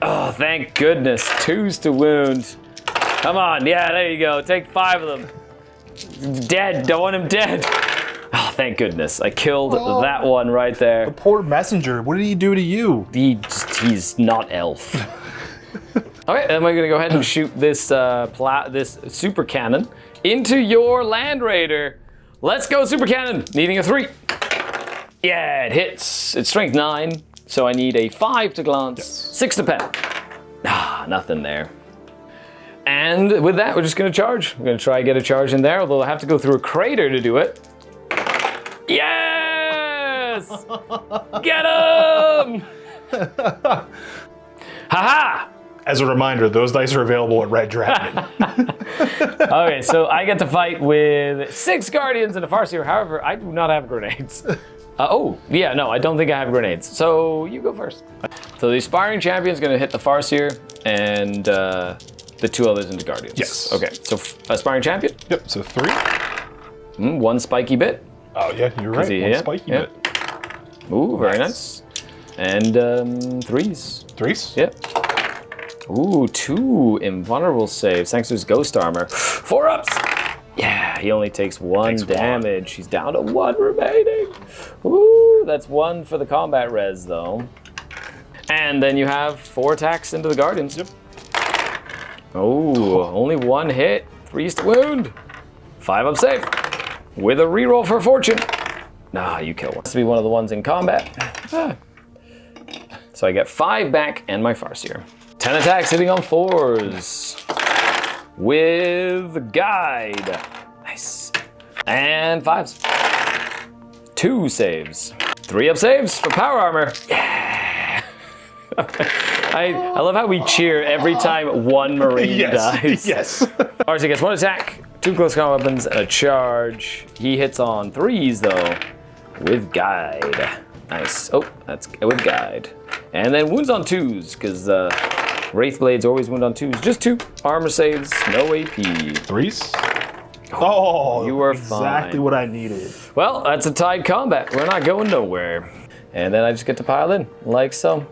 Speaker 1: Oh, thank goodness. 2s to wound. Come on, yeah, there you go. Take 5 of them. Dead, don't want him dead. Oh, thank goodness. I killed that one right there.
Speaker 2: The poor messenger, what did he do to you?
Speaker 1: He's not elf. Okay, then we're gonna go ahead and shoot this this super cannon into your Land Raider. Let's go, super cannon. Needing a 3. Yeah, it hits. It's strength 9, so I need a 5 to glance, 6 to pen. Ah, nothing there. And with that, we're just gonna charge. We're gonna try and get a charge in there, although I have to go through a crater to do it. Yes! Get him! Haha!
Speaker 2: As a reminder, those dice are available at Red Dragon.
Speaker 1: Okay, so I get to fight with 6 Guardians and a Farseer. However, I do not have grenades. Oh, yeah, no, I don't think I have grenades. So you go first. So the Aspiring Champion is going to hit the Farseer and the 2 others into Guardians.
Speaker 2: Yes.
Speaker 1: Okay, so Aspiring Champion.
Speaker 2: Yep, so 3.
Speaker 1: 1 spiky bit.
Speaker 2: Oh, yeah, you're right. 1 spiky bit.
Speaker 1: Ooh, very nice. And 3s.
Speaker 2: 3s?
Speaker 1: Yep. Ooh, 2 invulnerable saves thanks to his ghost armor. 4 ups. Yeah, he only takes 1 damage. He's down to 1 remaining. Ooh, that's 1 for the combat res though. And then you have 4 attacks into the Guardians.
Speaker 2: Yep.
Speaker 1: Oh, only 1 hit. 3 wound. 5 up save. With a reroll for fortune. Nah, you kill one. Has to be one of the ones in combat. So I get 5 back and my Farseer. 10 attacks hitting on 4s. With guide. Nice. And 5s. 2 saves. 3 up saves for power armor. Yeah. I love how we cheer every time one Marine dies.
Speaker 2: Yes.
Speaker 1: Farseer gets 1 attack, 2 close combat weapons, and a charge. He hits on 3s though, with guide. Nice. Oh, that's with guide. And then wounds on 2s, because Wraith Blades always wound on 2s. Just 2. Armor saves, no AP.
Speaker 2: 3s? Oh,
Speaker 1: you were
Speaker 2: exactly
Speaker 1: fine.
Speaker 2: what I needed.
Speaker 1: Well, that's a tied combat. We're not going nowhere. And then I just get to pile in, like so.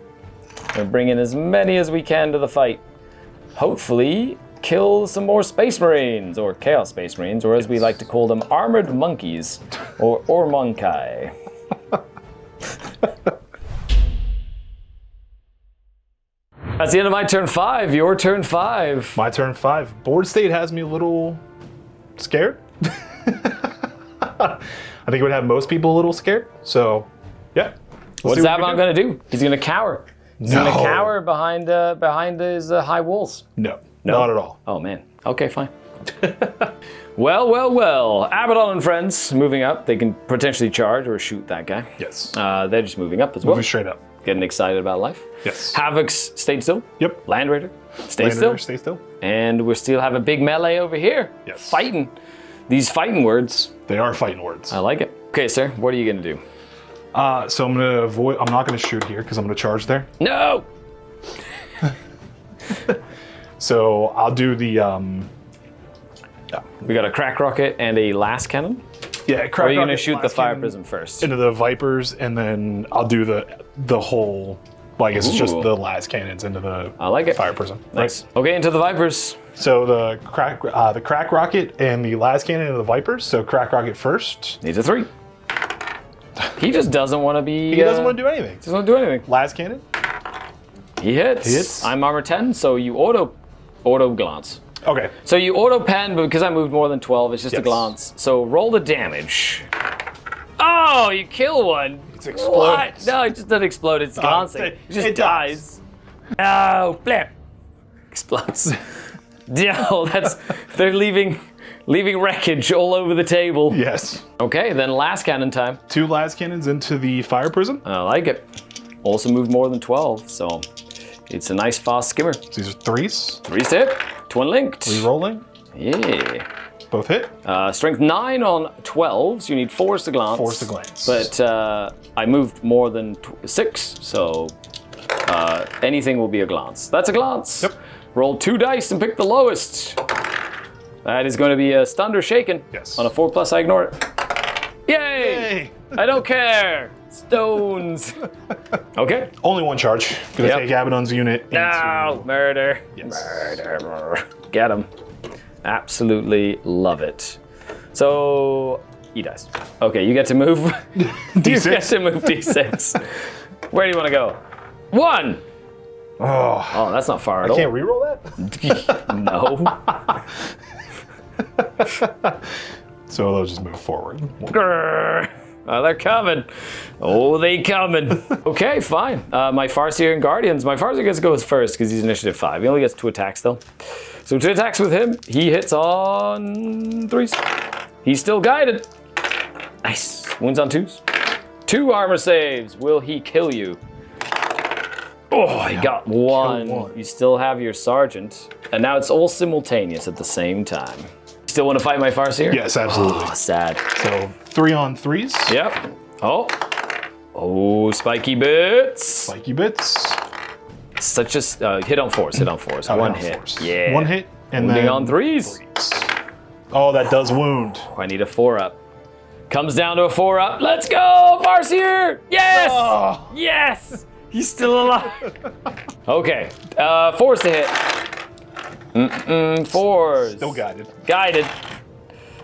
Speaker 1: We're bringing as many as we can to the fight. Hopefully, kill some more Space Marines, or Chaos Space Marines, or as we like to call them, Armored Monkeys, or Ormonkai. That's the end of my turn 5. Your turn 5.
Speaker 2: My turn 5. Board state has me a little scared. I think it would have most people a little scared. So, yeah.
Speaker 1: What's Abaddon going to do? He's going to cower. He's
Speaker 2: No.
Speaker 1: going to cower behind his high walls.
Speaker 2: No, not at all.
Speaker 1: Oh, man. Okay, fine. Well. Abaddon and friends moving up. They can potentially charge or shoot that guy.
Speaker 2: Yes.
Speaker 1: They're just moving up as well.
Speaker 2: Moving straight up.
Speaker 1: Getting excited about life.
Speaker 2: Yes.
Speaker 1: Havoc's stayed still.
Speaker 2: Yep.
Speaker 1: Land Raider stayed
Speaker 2: Land
Speaker 1: still.
Speaker 2: Raider, stay still.
Speaker 1: And we still have a big melee over here.
Speaker 2: Yes.
Speaker 1: Fighting. These fighting words.
Speaker 2: They are fighting words.
Speaker 1: I like it. Okay, sir. What are you going to do?
Speaker 2: So I'm gonna avoid. I'm not gonna shoot here because I'm gonna charge there.
Speaker 1: No!
Speaker 2: So I'll do the.
Speaker 1: We got a crack rocket and a last cannon.
Speaker 2: Yeah,
Speaker 1: Or are you going to shoot the fire prism first?
Speaker 2: into the Vipers, and then I'll do the whole. Well, I guess it's just
Speaker 1: Ooh.
Speaker 2: the last cannons into the
Speaker 1: I like it.
Speaker 2: fire prism.
Speaker 1: Nice. Okay, into the Vipers.
Speaker 2: So the crack rocket and the last cannon into the Vipers. So crack rocket first.
Speaker 1: Needs a 3. He just doesn't want to be...
Speaker 2: He doesn't want to do anything.
Speaker 1: Doesn't want to do anything.
Speaker 2: Last cannon.
Speaker 1: He hits.
Speaker 2: He hits.
Speaker 1: I'm armor 10, so you auto glance.
Speaker 2: Okay.
Speaker 1: So you auto pen, but because I moved more than 12, it's just a
Speaker 2: Yes.
Speaker 1: glance. So roll the damage. Oh, you kill one.
Speaker 2: It explodes.
Speaker 1: What? No, it just doesn't explode. It's glancing.
Speaker 2: it-
Speaker 1: It just
Speaker 2: it
Speaker 1: dies. Oh, flip. Explodes. No, they're leaving wreckage all over the table.
Speaker 2: Yes.
Speaker 1: Okay, then last cannon time.
Speaker 2: 2 last cannons into the fire prism.
Speaker 1: I like it. Also moved more than 12, so it's a nice fast skimmer.
Speaker 2: These are 3s.
Speaker 1: 3 hit, twin linked.
Speaker 2: Re-rolling.
Speaker 1: Yeah.
Speaker 2: Both hit.
Speaker 1: Strength 9 on 12, so you need 4s to glance.
Speaker 2: 4s to glance.
Speaker 1: But I moved more than 6, so anything will be a glance. That's a glance.
Speaker 2: Yep.
Speaker 1: Roll 2 dice and pick the lowest. That is going to be a stunned or shaken.
Speaker 2: Yes.
Speaker 1: On a 4+, I ignore it. Yay!
Speaker 2: Yay.
Speaker 1: I don't care. Stones. Okay.
Speaker 2: Only 1 charge. Gonna
Speaker 1: Yep.
Speaker 2: take Abaddon's unit into...
Speaker 1: No, murder.
Speaker 2: Yes.
Speaker 1: Murder. Get him. Absolutely love it. So he dies. Okay, you get to move. You get to move D6. Where do you want to go? 1.
Speaker 2: Oh,
Speaker 1: Oh, that's not far at all.
Speaker 2: can't re-roll that?
Speaker 1: No.
Speaker 2: So they'll just move forward.
Speaker 1: Grrr. Oh, they're coming. Oh, they coming. Okay, fine. My Farseer and Guardians. My Farseer goes first because he's initiative 5. He only gets 2 attacks though. So 2 attacks with him. He hits on 3s. He's still guided. Nice. Wounds on 2s. 2 armor saves. Will he kill you? Oh, he got 1.
Speaker 2: one.
Speaker 1: You still have your sergeant. And now it's all simultaneous at the same time. Still want to fight my Farseer?
Speaker 2: Yes, absolutely.
Speaker 1: Oh, sad.
Speaker 2: So 3 on 3s.
Speaker 1: Yep. Oh, spiky bits.
Speaker 2: Spiky bits.
Speaker 1: Such a hit on 4s. Hit on 4s.
Speaker 2: Oh,
Speaker 1: One
Speaker 2: hit on
Speaker 1: hit.
Speaker 2: fours.
Speaker 1: Yeah.
Speaker 2: 1 hit and
Speaker 1: Wounding
Speaker 2: then
Speaker 1: on 3s.
Speaker 2: 3s. Oh, that does wound.
Speaker 1: I need a 4-up. Comes down to a 4-up. Let's go, Farseer! Yes!
Speaker 2: Oh.
Speaker 1: Yes! He's still alive. Okay, 4s to hit. 4s.
Speaker 2: Still guided.
Speaker 1: Guided.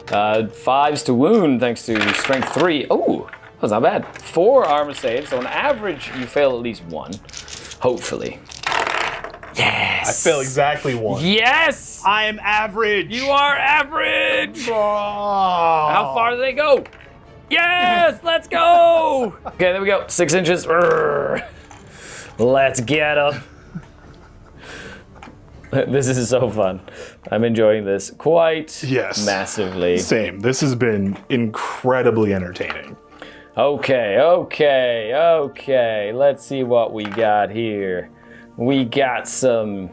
Speaker 1: 5s to wound thanks to strength 3. Oh, that was not bad. 4 armor saves, so on average you fail at least 1. Hopefully. Yes.
Speaker 2: I fail exactly 1.
Speaker 1: Yes.
Speaker 2: I am average.
Speaker 1: You are average.
Speaker 2: Oh.
Speaker 1: How far do they go? Yes, let's go. Okay, there we go. 6 inches. Let's get them. This is so fun. I'm enjoying this quite massively.
Speaker 2: Same. This has been incredibly entertaining.
Speaker 1: Okay. Let's see what we got here. We got some.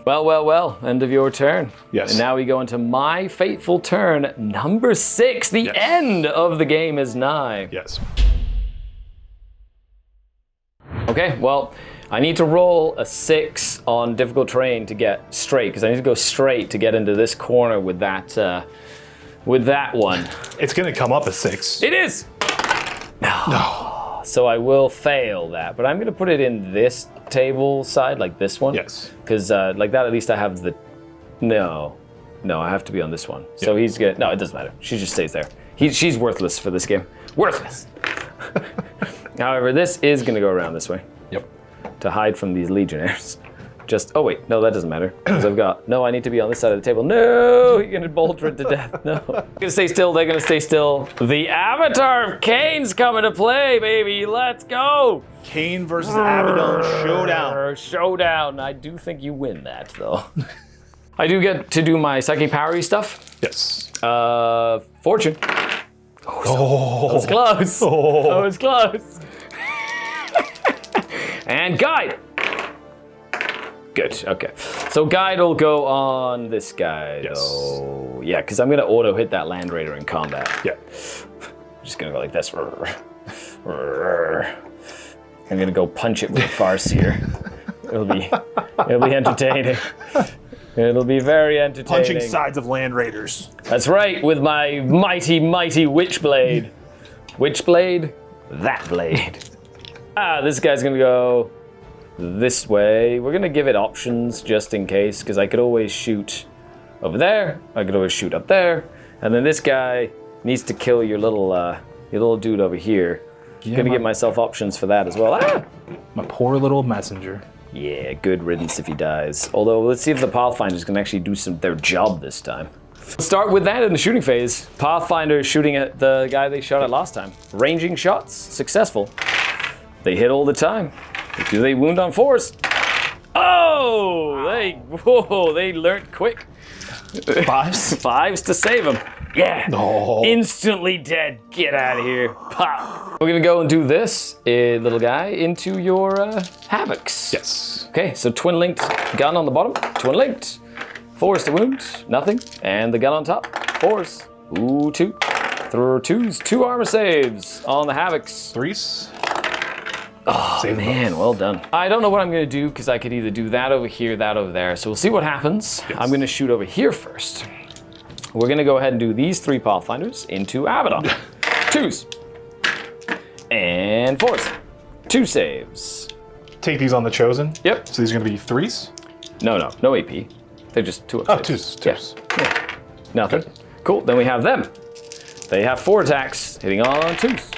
Speaker 1: Well, end of your turn.
Speaker 2: Yes.
Speaker 1: And now we go into my fateful turn, number 6. The end of the game is nigh.
Speaker 2: Yes.
Speaker 1: Okay, well, I need to roll a 6 on difficult terrain to get straight, because I need to go straight to get into this corner with that one.
Speaker 2: It's going to come up a 6.
Speaker 1: It is! No. So I will fail that, but I'm going to put it in this table side, like this one.
Speaker 2: Yes.
Speaker 1: Because like that, at least I have the... No, I have to be on this one. So he's good. No, it doesn't matter. She just stays there. She's worthless for this game. Worthless! However, this is going to go around this way.
Speaker 2: Yep.
Speaker 1: To hide from these legionnaires. Oh wait, no, that doesn't matter. Because I need to be on this side of the table. No, you're gonna boulder it to death. No. I'm gonna stay still, they're gonna stay still. The Avatar of Kane's coming to play, baby. Let's go.
Speaker 2: Kane versus Abaddon showdown.
Speaker 1: Showdown. I do think you win that, though. I do get to do my psychic powery stuff.
Speaker 2: Yes.
Speaker 1: Fortune. That was close. That was close. And guide. Good, okay. So guide will go on this guy, though. Yeah, because I'm gonna auto hit that Land Raider in combat.
Speaker 2: Yeah.
Speaker 1: I'm just gonna go like this. I'm gonna go punch it with a Farseer. It'll be entertaining. It'll be very entertaining.
Speaker 2: Punching sides of Land Raiders.
Speaker 1: That's right, with my mighty, mighty Witchblade. Witchblade? That blade. This guy's gonna go this way. We're gonna give it options just in case, because I could always shoot over there. I could always shoot up there. And then this guy needs to kill your little dude over here.
Speaker 2: Yeah,
Speaker 1: gonna give myself options for that as well.
Speaker 2: My poor little messenger.
Speaker 1: Yeah, good riddance if he dies. Although, let's see if the Pathfinders can actually do their job this time. Let's start with that in the shooting phase. Pathfinder shooting at the guy they shot at last time. Ranging shots, successful. They hit all the time. Do they wound on 4s? Oh, they learned quick.
Speaker 2: 5s?
Speaker 1: 5s to save him. Yeah.
Speaker 2: No.
Speaker 1: Instantly dead. Get out of here. Pop. We're gonna go and do this, little guy, into your havocs.
Speaker 2: Yes.
Speaker 1: Okay, so twin linked gun on the bottom. Twin linked. 4s to wound. Nothing. And the gun on top. 4s. Ooh, 2. Throw 2s. 2 armor saves on the havocs.
Speaker 2: 3s?
Speaker 1: Oh, man, well done. I don't know what I'm gonna do, because I could either do that over here, that over there. So we'll see what happens. Yes. I'm gonna shoot over here first. We're gonna go ahead and do these 3 Pathfinders into Abaddon. 2s. And 4s. 2 saves.
Speaker 2: Take these on the Chosen?
Speaker 1: Yep.
Speaker 2: So these are gonna be 3s?
Speaker 1: No AP. They're just 2 up
Speaker 2: Oh,
Speaker 1: saves.
Speaker 2: 2s.
Speaker 1: Yeah. Nothing. Cool, then we have them. They have 4 attacks, hitting on 2s.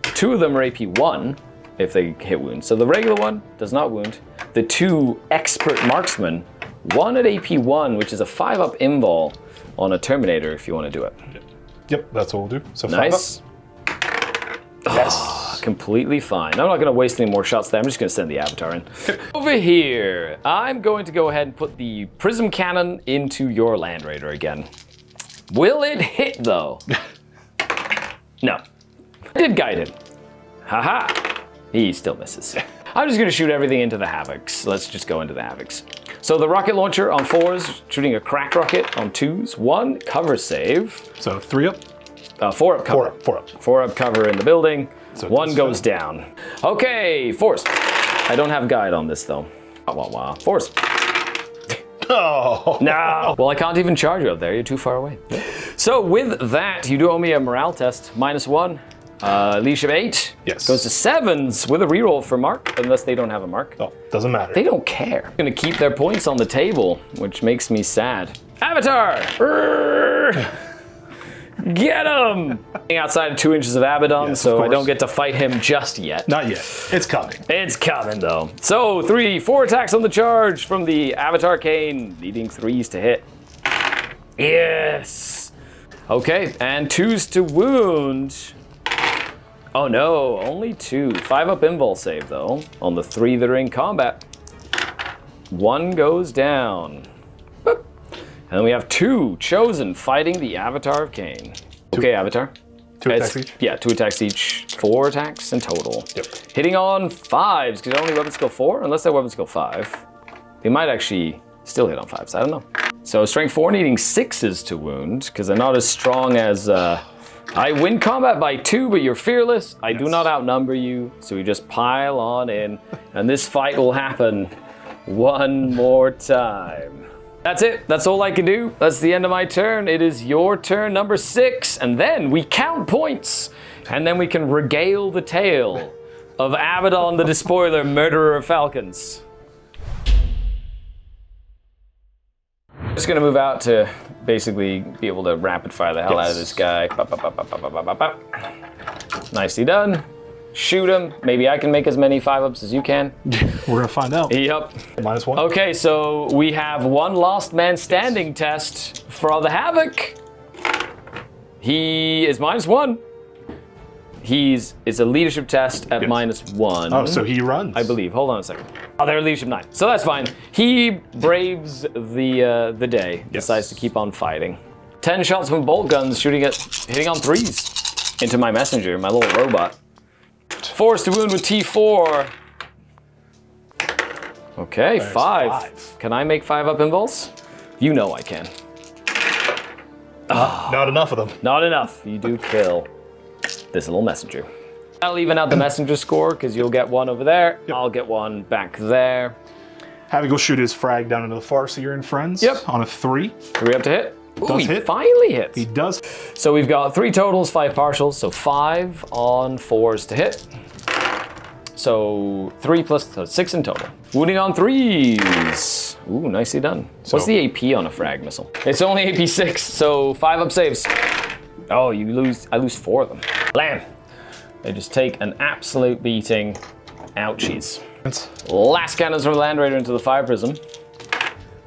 Speaker 1: 2 of them are AP1. If they hit wounds. So the regular one does not wound. The 2 expert marksmen, 1 at AP1, which is a 5-up invul on a Terminator if you want to do it.
Speaker 2: Yep, that's what we'll do. So 5
Speaker 1: nice.
Speaker 2: Up. Yes.
Speaker 1: Completely fine. I'm not going to waste any more shots there. I'm just going to send the Avatar in. Over here, I'm going to go ahead and put the Prism Cannon into your Land Raider again. Will it hit, though? No. I did guide him. Haha. He still misses. I'm just gonna shoot everything into the Havocs. Let's just go into the Havocs. So the rocket launcher on 4s, shooting a crack rocket on 2s. 1 cover save.
Speaker 2: So 3 up?
Speaker 1: 4 up cover.
Speaker 2: 4 up.
Speaker 1: 4 up cover in the building.
Speaker 2: So
Speaker 1: 1 goes down. Okay, 4s. I don't have guide on this though. Wow. 4s.
Speaker 2: Oh.
Speaker 1: No. Well, I can't even charge you up there. You're too far away. So with that, you do owe me a morale test. -1. Leadership 8
Speaker 2: Yes.
Speaker 1: goes to 7s with a reroll for Mark, unless they don't have a Mark.
Speaker 2: Oh, doesn't matter.
Speaker 1: They don't care. Gonna keep their points on the table, which makes me sad. Avatar! Get him! Outside of 2 inches of Abaddon,
Speaker 2: Yes,
Speaker 1: so
Speaker 2: of
Speaker 1: I don't
Speaker 2: course.
Speaker 1: get to fight him just yet.
Speaker 2: Not yet. It's coming.
Speaker 1: It's coming though. So 4 attacks on the charge from the Avatar Cane, needing 3s to hit. Yes! Okay, and 2s to wound. Oh no, only 2. 5-up invul save though, on the 3 that are in combat. 1 goes down. Boop. And then we have 2 chosen fighting the Avatar of Cain. Okay, Avatar.
Speaker 2: 2 attacks each?
Speaker 1: Yeah, 2 attacks each. 4 attacks in total.
Speaker 2: Yep.
Speaker 1: Hitting on 5s, because they're only weapon skill 4, unless they're weapon skill 5. They might actually still hit on 5s, I don't know. So strength 4 needing 6s to wound, because they're not as strong as... I win combat by 2, but you're fearless. I do not outnumber you, so we just pile on in, and this fight will happen one more time. That's it. That's all I can do. That's the end of my turn. It is your turn, number 6, and then we count points, and then we can regale the tale of Abaddon the Despoiler, Murderer of Falcons. Just gonna move out to basically be able to rapid fire the hell out of this guy. Bop, bop, bop, bop, bop, bop, bop, bop. Nicely done. Shoot him. Maybe I can make as many 5-ups as you can.
Speaker 2: We're gonna find out.
Speaker 1: Yep.
Speaker 2: -1.
Speaker 1: Okay, so we have one last man standing test for the Havoc. He is -1. It's a leadership test at -1.
Speaker 2: Oh, so he runs.
Speaker 1: I believe. Hold on a second. Oh, they're leadership 9. So that's fine. He braves the day. Decides to keep on fighting. 10 shots from bolt guns, hitting on 3s into my messenger, my little robot. 4s to wound with T4. Okay, 5. Can I make 5-up invuls? You know I can.
Speaker 2: Not enough of them.
Speaker 1: Not enough. You do kill this little messenger. I'll even out the messenger score because you'll get 1 over there.
Speaker 2: Yep.
Speaker 1: I'll get 1 back there.
Speaker 2: Have a go shoot his frag down into the Farseer and friends.
Speaker 1: Yep.
Speaker 2: On a 3.
Speaker 1: 3 up to hit. Ooh,
Speaker 2: Does
Speaker 1: he
Speaker 2: hit.
Speaker 1: finally hits.
Speaker 2: He does.
Speaker 1: So we've got 3 totals, 5 partials, so 5 on 4s to hit. So 3 plus 6 in total. Wounding on 3s. Ooh, nicely done. What's the AP on a frag missile? It's only AP 6, so 5-up saves. Oh, I lose 4 of them. Blam. They just take an absolute beating. Ouchies. Last cannons from the Land Raider into the Fire Prism.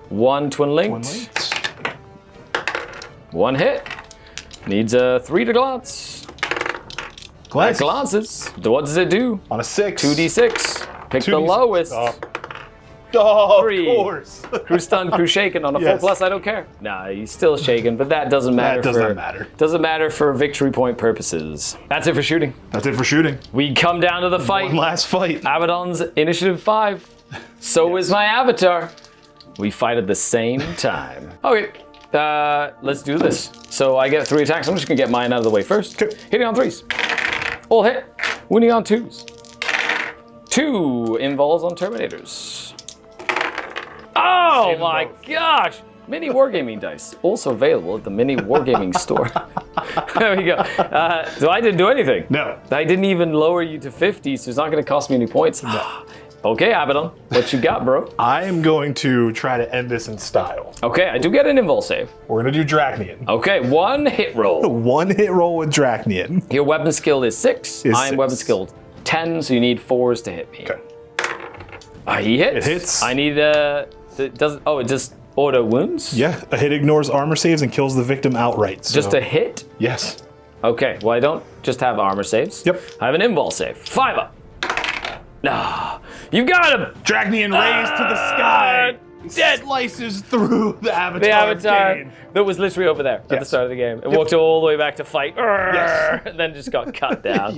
Speaker 1: 1 twin linked. 1 hit. Needs a 3 to glance.
Speaker 2: Glance.
Speaker 1: Glances. What does it do?
Speaker 2: On a 6.
Speaker 1: 2d6. Pick the
Speaker 2: 2d6.
Speaker 1: lowest.
Speaker 2: Oh,
Speaker 1: 3.
Speaker 2: of course.
Speaker 1: Crew stunned, crew shaken on a 4+, I don't care. Nah, he's still shaken, but that doesn't matter.
Speaker 2: That does not matter.
Speaker 1: Doesn't matter for victory point purposes. That's it for shooting.
Speaker 2: That's it for shooting.
Speaker 1: We come down to the fight.
Speaker 2: One last fight.
Speaker 1: Abaddon's initiative 5. So is my avatar. We fight at the same time. Okay, let's do this. So I get 3 attacks. I'm just gonna get mine out of the way first. Hitting on 3s. All hit. Wounding on 2s. 2 invols on Terminators. Oh my gosh! MiniWarGaming dice, also available at the MiniWarGaming store. There we go. So I didn't do anything.
Speaker 2: No.
Speaker 1: I didn't even lower you to 50, so it's not going to cost me any points. Okay, Abaddon, what you got, bro?
Speaker 2: I am going to try to end this in style.
Speaker 1: Okay, I do get an invul save.
Speaker 2: We're gonna do Drachnian.
Speaker 1: Okay, 1 hit roll.
Speaker 2: 1 hit roll with Drachnian.
Speaker 1: Your weapon skill is 6. I'm
Speaker 2: 6.
Speaker 1: weapon skill 10, so you need 4s to hit me.
Speaker 2: Okay.
Speaker 1: He hits.
Speaker 2: It hits.
Speaker 1: I need it just auto wounds?
Speaker 2: Yeah, a hit ignores armor saves and kills the victim outright. So.
Speaker 1: Just a hit?
Speaker 2: Yes.
Speaker 1: Okay, well I don't just have armor saves.
Speaker 2: Yep.
Speaker 1: I have an invul save. 5-up. No. You got him!
Speaker 2: Drachnian raised to the sky.
Speaker 1: Dead.
Speaker 2: Slices through the avatar.
Speaker 1: The avatar
Speaker 2: Cain.
Speaker 1: that was literally over there at the
Speaker 2: Yes.
Speaker 1: start of the game. It walked all the way back to fight.
Speaker 2: Yes.
Speaker 1: And then just got cut down.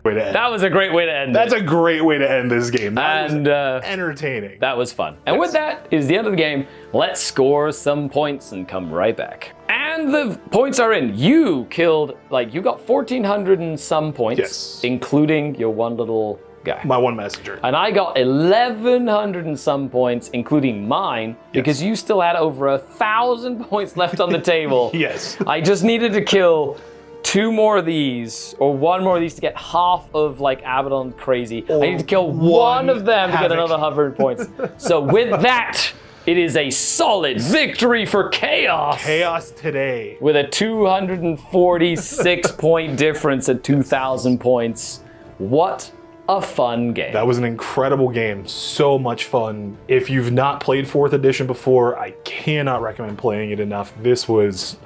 Speaker 2: Way to end.
Speaker 1: That was a great way to end
Speaker 2: That's
Speaker 1: it.
Speaker 2: a great way to end this game. That
Speaker 1: And
Speaker 2: was entertaining.
Speaker 1: that was fun. And with that is the end of the game. Let's score some points and come right back. And the points are in. You killed, you got 1,400 and some points,
Speaker 2: Yes.
Speaker 1: including your one little guy.
Speaker 2: My 1 messenger.
Speaker 1: And I got 1,100 and some points, including mine, because you still had over 1,000 points left on the table.
Speaker 2: Yes.
Speaker 1: I just needed to kill 2 more of these, or 1 more of these to get half of like Abaddon crazy. I need to kill one of them to get another 100 points. So with that, it is a solid victory for Chaos.
Speaker 2: Chaos today.
Speaker 1: With a 246 point difference at 2,000 points. What a fun game.
Speaker 2: That was an incredible game. So much fun. If you've not played 4th edition before, I cannot recommend playing it enough. This was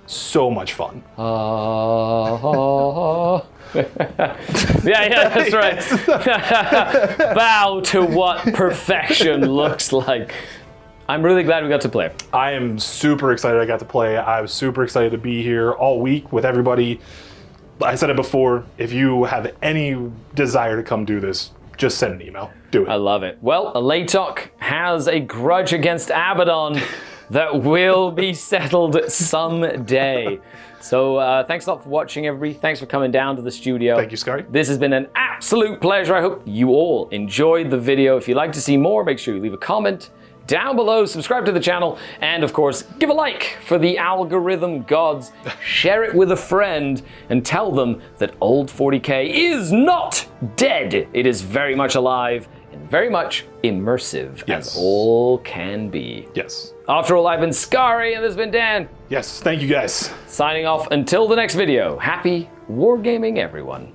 Speaker 2: so much fun.
Speaker 1: Yeah, that's right. Bow to what perfection looks like. I'm really glad we got to play.
Speaker 2: I am super excited I got to play. I was super excited to be here all week with everybody. I said it before, if you have any desire to come do this, just send an email. Do it.
Speaker 1: I love it. Well, Alaitoc has a grudge against Abaddon that will be settled someday. So thanks a lot for watching, everybody. Thanks for coming down to the studio.
Speaker 2: Thank you, Scary.
Speaker 1: This has been an absolute pleasure. I hope you all enjoyed the video. If you'd like to see more, make sure you leave a comment down below, subscribe to the channel, and of course, give a like for the algorithm gods. Share it with a friend and tell them that old 40K is not dead. It is very much alive and very much immersive, as all can be.
Speaker 2: Yes.
Speaker 1: After all, I've been Scary, and this has been Dan.
Speaker 2: Yes, thank you guys.
Speaker 1: Signing off until the next video. Happy wargaming, everyone.